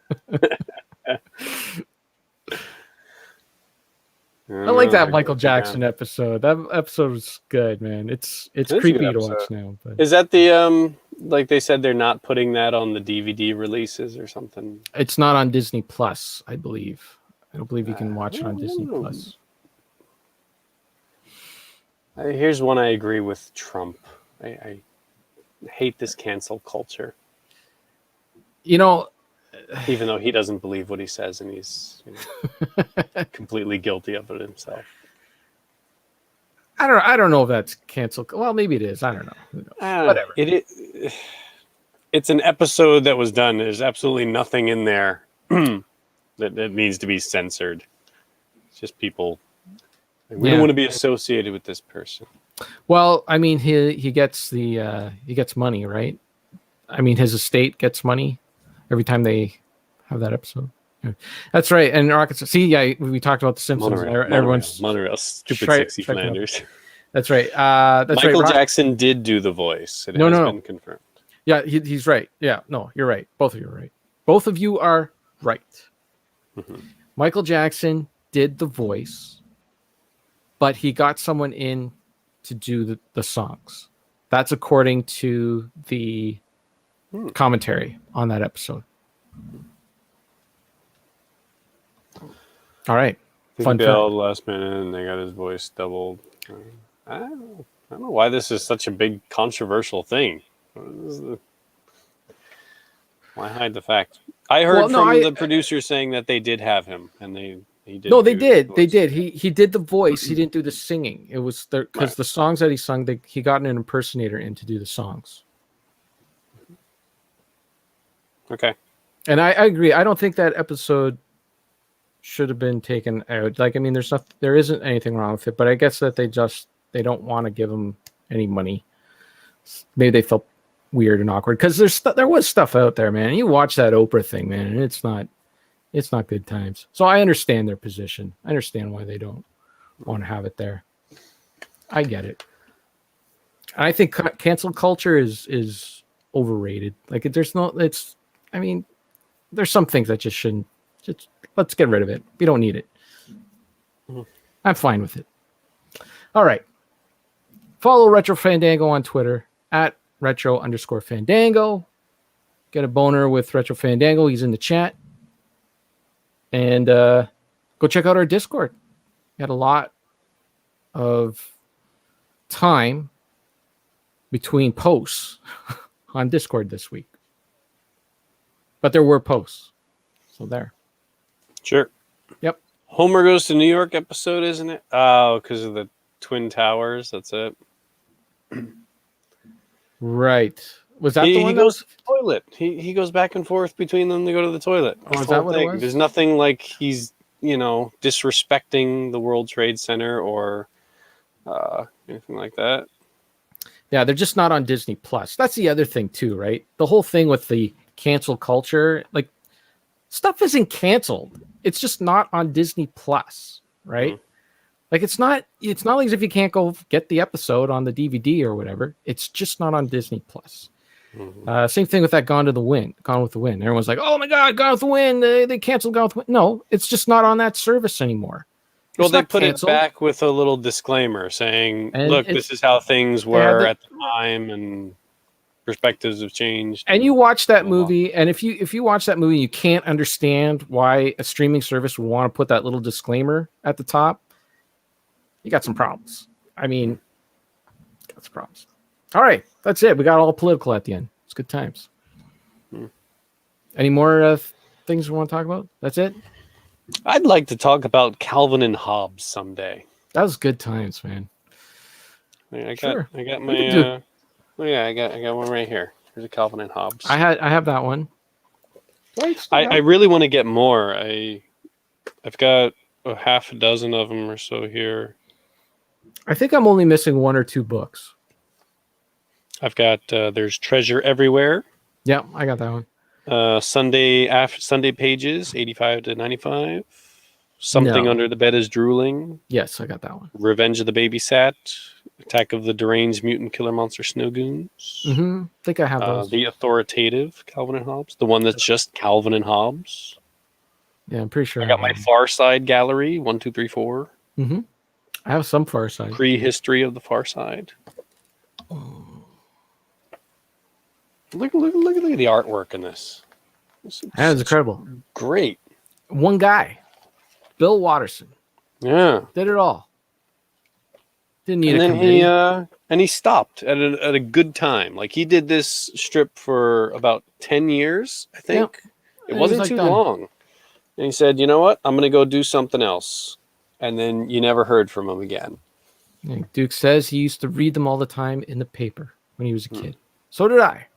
I like that Michael Jackson episode. That episode was good, man. It's creepy to watch now. But. Is that the they said they're not putting that on the DVD releases or something? It's not on Disney Plus, I believe. I don't believe you can watch it on Disney Plus. Here's one I agree with Trump. hate this cancel culture. You know, even though he doesn't believe what he says and he's completely guilty of it himself. I don't know if that's canceled. Well, maybe it is. I don't know. Whatever. It's an episode that was done. There's absolutely nothing in there that needs to be censored. It's just people. We don't want to be associated with this person. Well, I mean, he gets he gets money, right? I mean, his estate gets money every time they have that episode. Yeah. That's right. And Rockets. See, we talked about the Simpsons. Everyone's Monorail, stupid sexy Flanders. That's right. That's Michael Jackson did do the voice. It has been confirmed. Yeah, he's right. Yeah, no, you're right. Both of you are right. Both of you are right. Mm-hmm. Michael Jackson did the voice, but he got someone in to do the songs. That's according to the commentary on that episode. All right. Fun fact. Last minute and they got his voice doubled. I don't know why this is such a big controversial thing. Why hide the fact? I heard from the producer saying that they did have him, and he did. No, they did. They did. He did the voice. He didn't do the singing. It was because the songs that he sung, he got an impersonator in to do the songs. Okay. And I agree. I don't think that episode should have been taken out. Like, I mean, there isn't anything wrong with it, but I guess that they don't want to give him any money. Maybe they felt weird and awkward because there was stuff out there, man. You watch that Oprah thing, man, and it's not good times. So I understand their position. I understand why they don't want to have it there. I get it. I think cancel culture is overrated. Like, there's some things that just shouldn't. Just let's get rid of it. We don't need it. I'm fine with it. All right. Follow Retro Fandango on Twitter at @retro_Fandango. Get a boner with Retro Fandango. He's in the chat. And go check out our Discord. We had a lot of time between posts on Discord this week. But there were posts. So there. Sure. Yep. Homer Goes to New York episode, isn't it? Oh, because of the Twin Towers. That's it. Right. Was that the one? He goes to the toilet. He goes back and forth between them to go to the toilet. Oh, is that what it was? There's nothing like he's, disrespecting the World Trade Center or anything like that. Yeah, they're just not on Disney Plus. That's the other thing too, right? The whole thing with the cancel culture, like, stuff isn't canceled. It's just not on Disney Plus, right? Mm-hmm. Like, it's not like as if you can't go get the episode on the DVD or whatever. It's just not on Disney Plus. Mm-hmm. Same thing with that Gone with the Wind. Everyone's like, oh my God, Gone with the Wind. They canceled Gone with the Wind. No, it's just not on that service anymore. Well, they put it back with a little disclaimer saying, look, this is how things were at the time and perspectives have changed. And you watch that movie, and if you watch that movie, you can't understand why a streaming service would want to put that little disclaimer at the top. You got some problems. I mean, got some problems. All right, that's it. We got all political at the end. It's good times. Any more things we want to talk about? That's it. I'd like to talk about Calvin and Hobbes someday. That was good times, man. I got my. I got one right here. Here's a Calvin and Hobbes. I have that one. I really want to get more. I've got a half a dozen of them or so here. I think I'm only missing one or two books. I've got there's Treasure Everywhere. Yeah, I got that one. Sunday Pages, 85 to 95. Something Under the Bed is Drooling. Yes, I got that one. Revenge of the Babysat. Attack of the Deranged Mutant Killer Monster Snow Goons. Mm-hmm. I think I have those. The Authoritative, Calvin and Hobbes. The one that's just Calvin and Hobbes. Yeah, I'm pretty sure. I got my Far Side Gallery, 1, 2, 3, 4. Mm-hmm. I have some Far Side. Prehistory of the Far Side. Oh. Look at the artwork in this. That is incredible. Great. One guy, Bill Watterson. Yeah. Did it all. Didn't need and a then committee. he stopped at a good time. Like he did this strip for about 10 years, I think. It wasn't too long. And he said, "You know what? I'm going to go do something else." And then you never heard from him again. Duke says he used to read them all the time in the paper when he was a kid. So did I.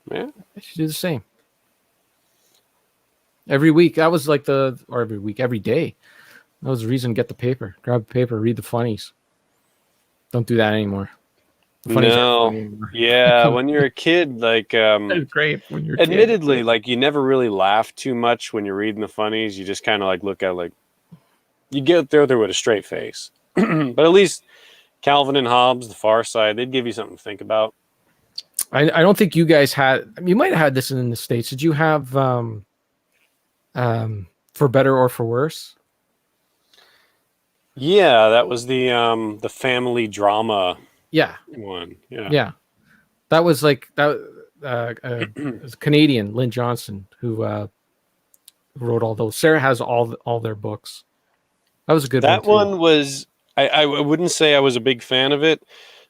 Yeah. I should do the same. Every week. That was like every week, every day. That was the reason to get the paper. Grab the paper, read the funnies. Don't do that anymore. The funnies aren't funny anymore. Yeah, when you're a kid, like it's great when you're admittedly, a kid. Like you never really laugh too much when you're reading the funnies. You just kind of like look at like you get there with a straight face. But at least Calvin and Hobbes, The Far Side, they'd give you something to think about. I don't think you guys had. You might have had this in the States. Did you have For Better or For Worse? Yeah, that was the family drama. Yeah, one. Yeah, that was like that. It was Canadian Lynn Johnson who wrote all those. Sarah has all their books. That was a good one. That one was. I wouldn't say I was a big fan of it,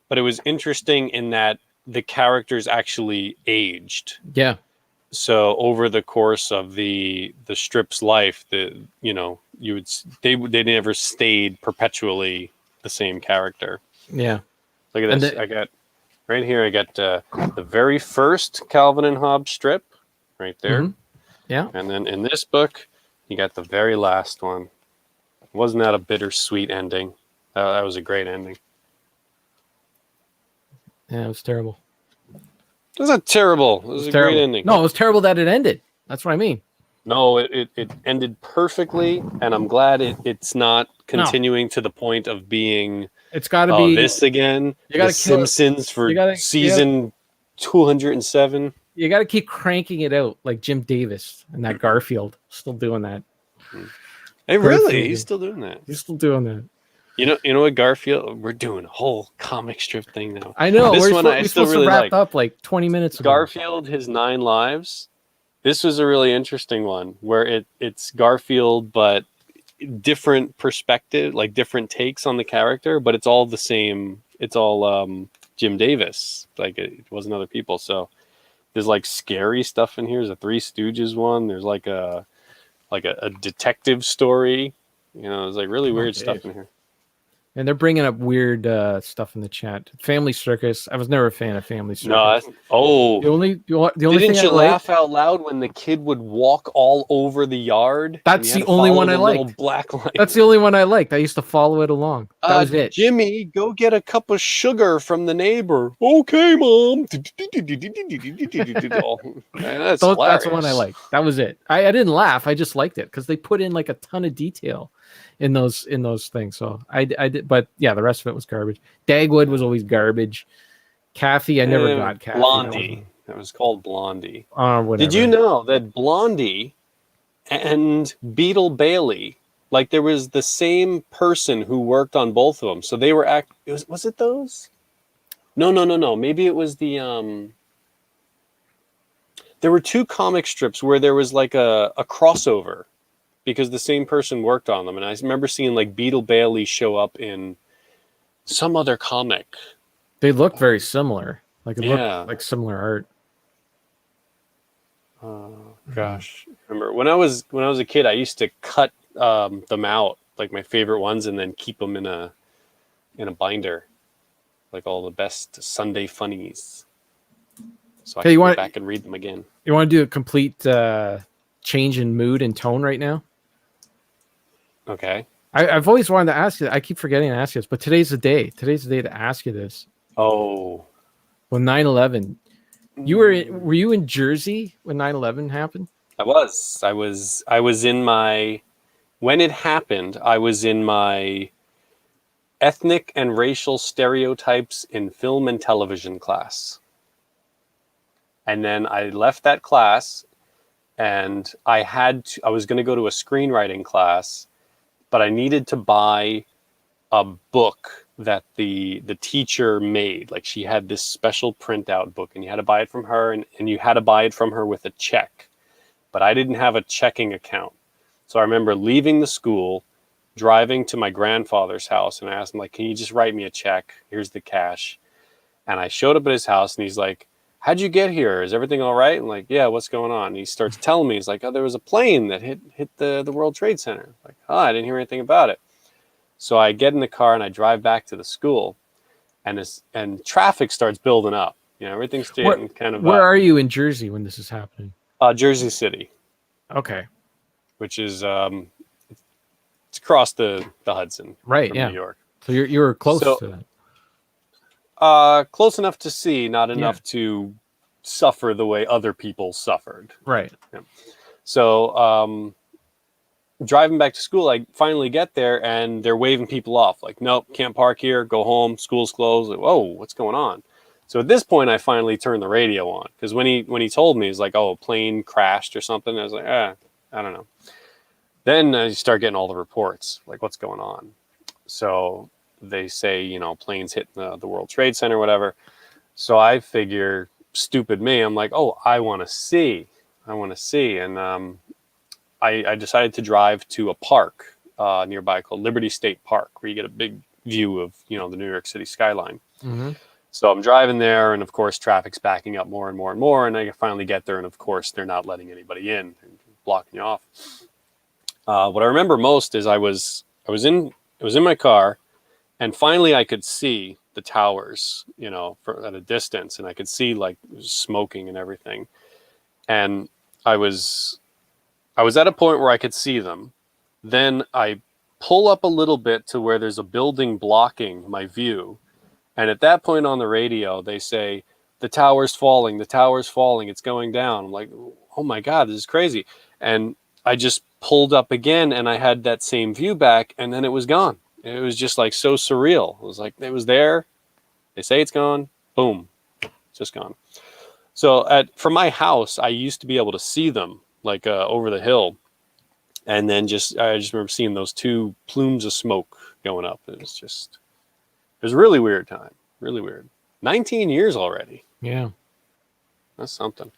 but it was interesting in that the characters actually aged. Yeah. So over the course of the strip's life, they never stayed perpetually the same character. Yeah. Look at this. I got right here. I got the very first Calvin and Hobbes strip right there. Mm-hmm. Yeah. And then in this book, you got the very last one. Wasn't that a bittersweet ending? That was a great ending. Yeah, it was terrible. It was not terrible. It was a terrible. Great ending. No, it was terrible that it ended. That's what I mean. No, it ended perfectly, and I'm glad it's not continuing to the point of being. It's got to be this again. The Simpsons for season 207. You got to keep cranking it out like Jim Davis and that Garfield still doing that. Hey, really? He's still doing that. He's still doing that. You know what, Garfield? We're doing a whole comic strip thing now. I know. This one I still really wrapped up like 20 minutes ago. Garfield, His 9 Lives. This was a really interesting one where it's Garfield, but different perspective, like different takes on the character, but it's all the same. It's all Jim Davis. Like it wasn't other people. So there's like scary stuff in here. There's a Three Stooges one. There's like a detective story. There's like really weird stuff in here. And they're bringing up weird stuff in the chat. Family Circus. I was never a fan of Family Circus. No, the only didn't you laugh out loud when the kid would walk all over the yard? That's the only one I liked. Black light. That's the only one I liked. I used to follow it along. That was it. Jimmy, go get a cup of sugar from the neighbor. Okay, Mom. That's the one I liked. That was it. I didn't laugh. I just liked it because they put in like a ton of detail in those things. So I did, but yeah, the rest of it was garbage. Dagwood was always garbage. Kathy, I never got Kathy. Blondie. That was called Blondie. Whatever. Did you know that Blondie and Beetle Bailey, like there was the same person who worked on both of them? So they were was it those? No. Maybe it was the there were 2 comic strips where there was like a crossover, because the same person worked on them. And I remember seeing like Beetle Bailey show up in some other comic. They looked very similar. Like it looked like similar art. Oh gosh. Remember when I was a kid, I used to cut them out, like my favorite ones, and then keep them in a binder. Like all the best Sunday funnies. So I can go back and read them again. You want to do a complete change in mood and tone right now? Okay. I've always wanted to ask you. I keep forgetting to ask you this, but today's the day. Today's the day to ask you this. Oh. When 9/11, were you in Jersey when 9/11 happened? I was in my, when it happened, I was in my ethnic and racial stereotypes in film and television class. And then I left that class and I was going to go to a screenwriting class, but I needed to buy a book that the teacher made. Like she had this special printout book and you had to buy it from her, and you had to buy it from her with a check. But I didn't have a checking account. So I remember leaving the school, driving to my grandfather's house, and I asked him, like, can you just write me a check? Here's the cash. And I showed up at his house, and he's like, how'd you get here? Is everything all right? And like, yeah, what's going on? And he starts telling me, he's like, oh, there was a plane that hit the World Trade Center. I'm like, oh, I didn't hear anything about it. So I get in the car and I drive back to the school, and traffic starts building up. You know, everything's getting kind of. Where are you in Jersey when this is happening? Jersey City. Okay. Which is it's across the Hudson. Right. From yeah. New York. So you're close to that. Close enough to see, not enough to suffer the way other people suffered. Right. Yeah. So driving back to school, I finally get there, and they're waving people off. Like, nope, can't park here. Go home. School's closed. Like, whoa, what's going on? So at this point, I finally turned the radio on, because when he told me, he's like, oh, a plane crashed or something. I was like, I don't know. Then you start getting all the reports, like, what's going on? So they say, you know, planes hitting the World Trade Center, whatever. So I figure, stupid me, I'm like, oh, I want to see. And I decided to drive to a park nearby called Liberty State Park, where you get a big view of, you know, the New York City skyline. Mm-hmm. So I'm driving there, and of course, traffic's backing up more and more and more. And I finally get there, and of course, they're not letting anybody in, blocking you off. What I remember most is I was in my car, and finally I could see the towers, you know, at a distance, and I could see like smoking and everything. And I was at a point where I could see them. Then I pull up a little bit to where there's a building blocking my view. And at that point on the radio, they say, the tower's falling, it's going down. I'm like, oh my God, this is crazy. And I just pulled up again, and I had that same view back, and then it was gone. It was just like so surreal. It was like, it was there. They say it's gone. Boom. It's just gone. So from my house, I used to be able to see them like over the hill. And then I just remember seeing those two plumes of smoke going up. It was a really weird time. Really weird. 19 years already. Yeah. That's something.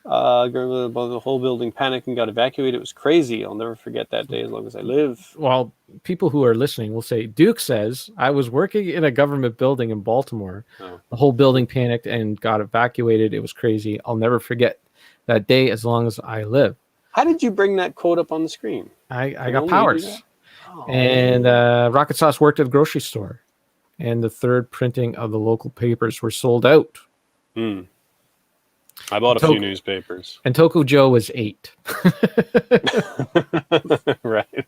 The whole building panicked and got evacuated. It was crazy. I'll never forget that day as long as I live. Well, people who are listening will say, Duke says, I was working in a government building in Baltimore. Oh. The whole building panicked and got evacuated. It was crazy. I'll never forget that day as long as I live. How did you bring that quote up on the screen? I got powers. Oh. And Rocket Sauce worked at a grocery store. And the third printing of the local papers were sold out. Hmm. I bought a few newspapers. And Toko Joe was 8. Right.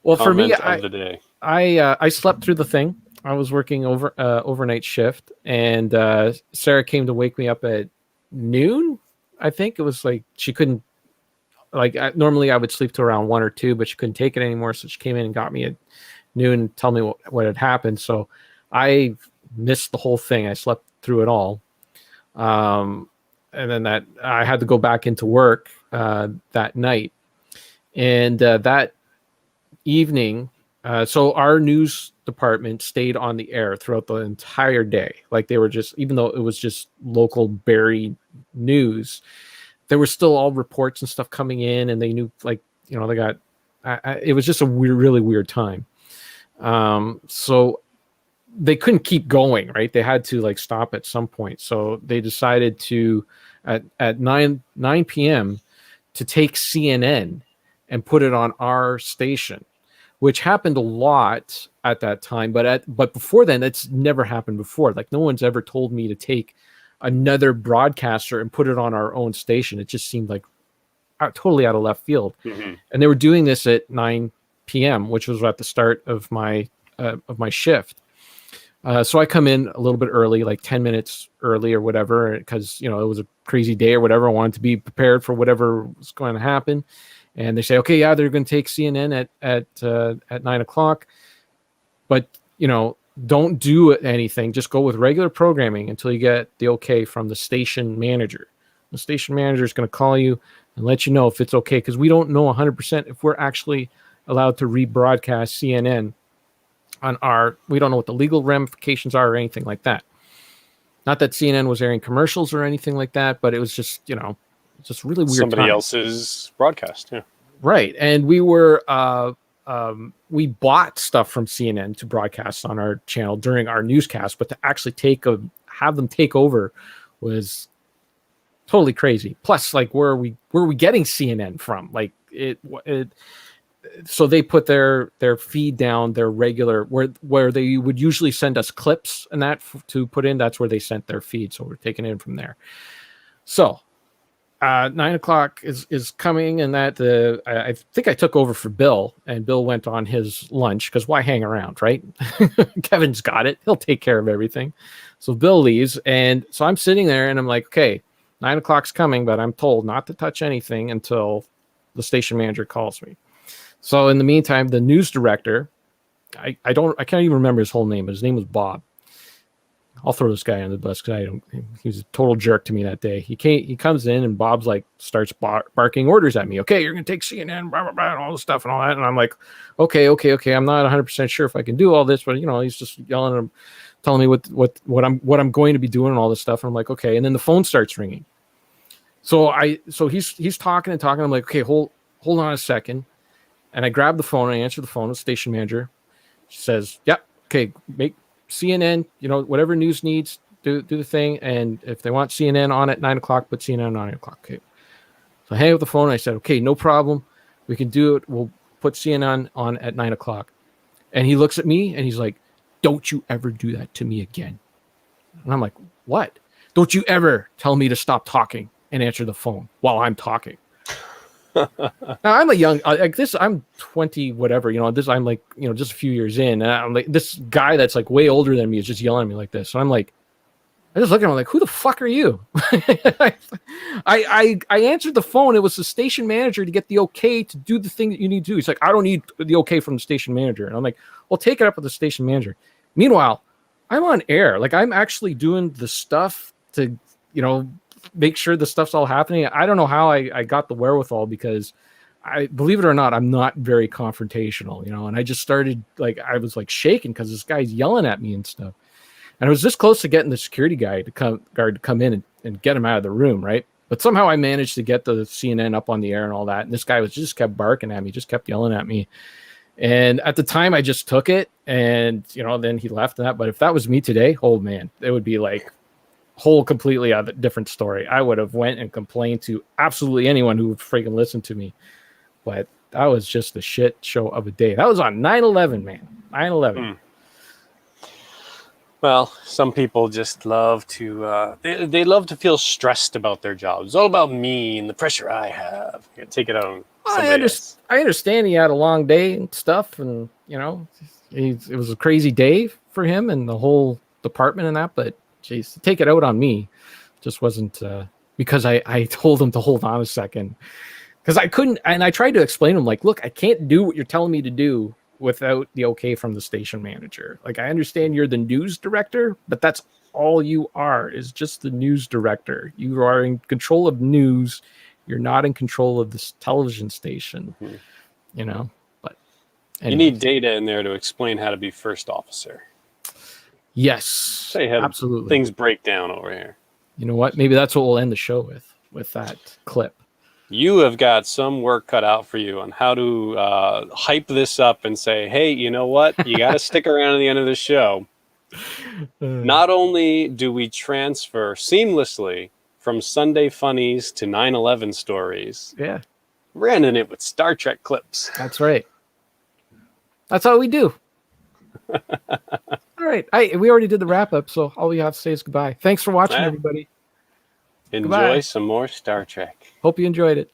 Well, for me, I slept through the thing. I was working overnight shift, and Sarah came to wake me up at noon. I think it was like she couldn't. Normally I would sleep to around 1 or 2, but she couldn't take it anymore. So she came in and got me at noon and tell me what had happened. So I missed the whole thing. I slept through it all. And then I had to go back into work that night. And that evening, so our news department stayed on the air throughout the entire day. Like they were even though it was just local Barrie news, there were still all reports and stuff coming in, and they knew, like, you know, they got, it was just a really weird time. So they couldn't keep going, right? They had to like stop at some point. So they decided to, at 9 p.m. to take CNN and put it on our station, which happened a lot at that time. But before then, it's never happened before. Like no one's ever told me to take another broadcaster and put it on our own station. It just seemed like totally out of left field. Mm-hmm. And they were doing this at 9 p.m., which was at the start of my shift. So I come in a little bit early, like 10 minutes early or whatever, because, you know, it was a crazy day or whatever. I wanted to be prepared for whatever was going to happen. And they say, okay, yeah, they're going to take CNN at 9 o'clock. But, you know, don't do anything. Just go with regular programming until you get the okay from the station manager. The station manager is going to call you and let you know if it's okay, because we don't know 100% if we're actually allowed to rebroadcast CNN we don't know what the legal ramifications are or anything like that. Not that CNN was airing commercials or anything like that, but it was just, you know, just really weird. Somebody else's broadcast, yeah. Right. And we were we bought stuff from CNN to broadcast on our channel during our newscast, but to actually have them take over was totally crazy. Plus, like, where are we getting CNN from? Like it so they put their feed down, their regular where they would usually send us clips and that to put in. That's where they sent their feed. So we're taking it in from there. So 9:00 is coming, and that I think I took over for Bill, and Bill went on his lunch because why hang around, right? Kevin's got it; he'll take care of everything. So Bill leaves, and so I'm sitting there, and I'm like, okay, 9:00's coming, but I'm told not to touch anything until the station manager calls me. So in the meantime, the news director, I can't even remember his whole name, but his name was Bob. I'll throw this guy on the bus because he was a total jerk to me that day. He comes in, and Bob's like starts barking orders at me. Okay, you're gonna take CNN, blah, blah, blah, and all this stuff and all that. And I'm like, okay. I'm not 100% sure if I can do all this, but he's just yelling at him, telling me what I'm going to be doing and all this stuff. And I'm like, okay. And then the phone starts ringing. So he's talking and talking. I'm like, okay, hold on a second. And I grab the phone and I answer the phone. The station manager. She says, "Yep, okay, make CNN, whatever news needs, do the thing. And if they want CNN on at 9:00, put CNN on 9:00. Okay." So I hang up the phone and I said, okay, no problem. We can do it. We'll put CNN on at 9:00. And he looks at me and he's like, "Don't you ever do that to me again." And I'm like, "What? Don't you ever tell me to stop talking and answer the phone while I'm talking." Now I'm I'm 20, whatever, I'm like, just a few years in, and I'm like, this guy that's like way older than me is just yelling at me like this. So I'm like, I just look at him like, who the fuck are you? I answered the phone. It was the station manager to get the okay to do the thing that you need to do. He's like, I don't need the okay from the station manager. And I'm like, well, take it up with the station manager. Meanwhile, I'm on air. Like, I'm actually doing the stuff to, make sure the stuff's all happening. I don't know how I got the wherewithal, because I believe it or not, I'm not very confrontational, and I just started I was like shaking because this guy's yelling at me and stuff. And I was this close to getting the security guard to come in and get him out of the room, right? But somehow I managed to get the CNN up on the air and all that. And this guy just kept barking at me, just kept yelling at me. And at the time I just took it, and then he left that. But if that was me today, oh man, it would be like whole completely other different story. I would have went and complained to absolutely anyone who would freaking listen to me. But that was just a shit show of a day. That was on 9/11, man. 9/11. Well, some people just love to they love to feel stressed about their jobs. It's all about me and the pressure I have. You take it on somebody else. I understand he had a long day and stuff, and it was a crazy day for him and the whole department and that, but jeez, to take it out on me just wasn't because I told him to hold on a second, because I couldn't, and I tried to explain to him, like, look, I can't do what you're telling me to do without the okay from the station manager. Like, I understand you're the news director, but that's all you are, is just the news director. You are in control of news. You're not in control of this television station, but anyways. You need data in there to explain how to be first officer. Yes, absolutely. Things break down over here. You know what? Maybe that's what we'll end the show with that clip. You have got some work cut out for you on how to hype this up and say, hey, you know what? You got to stick around at the end of the show. Not only do we transfer seamlessly from Sunday funnies to 9/11 stories. Yeah. We're ending it with Star Trek clips. That's right. That's all we do. All right. We already did the wrap up, so all we have to say is goodbye. Thanks for watching, everybody. Enjoy some more Star Trek. Hope you enjoyed it.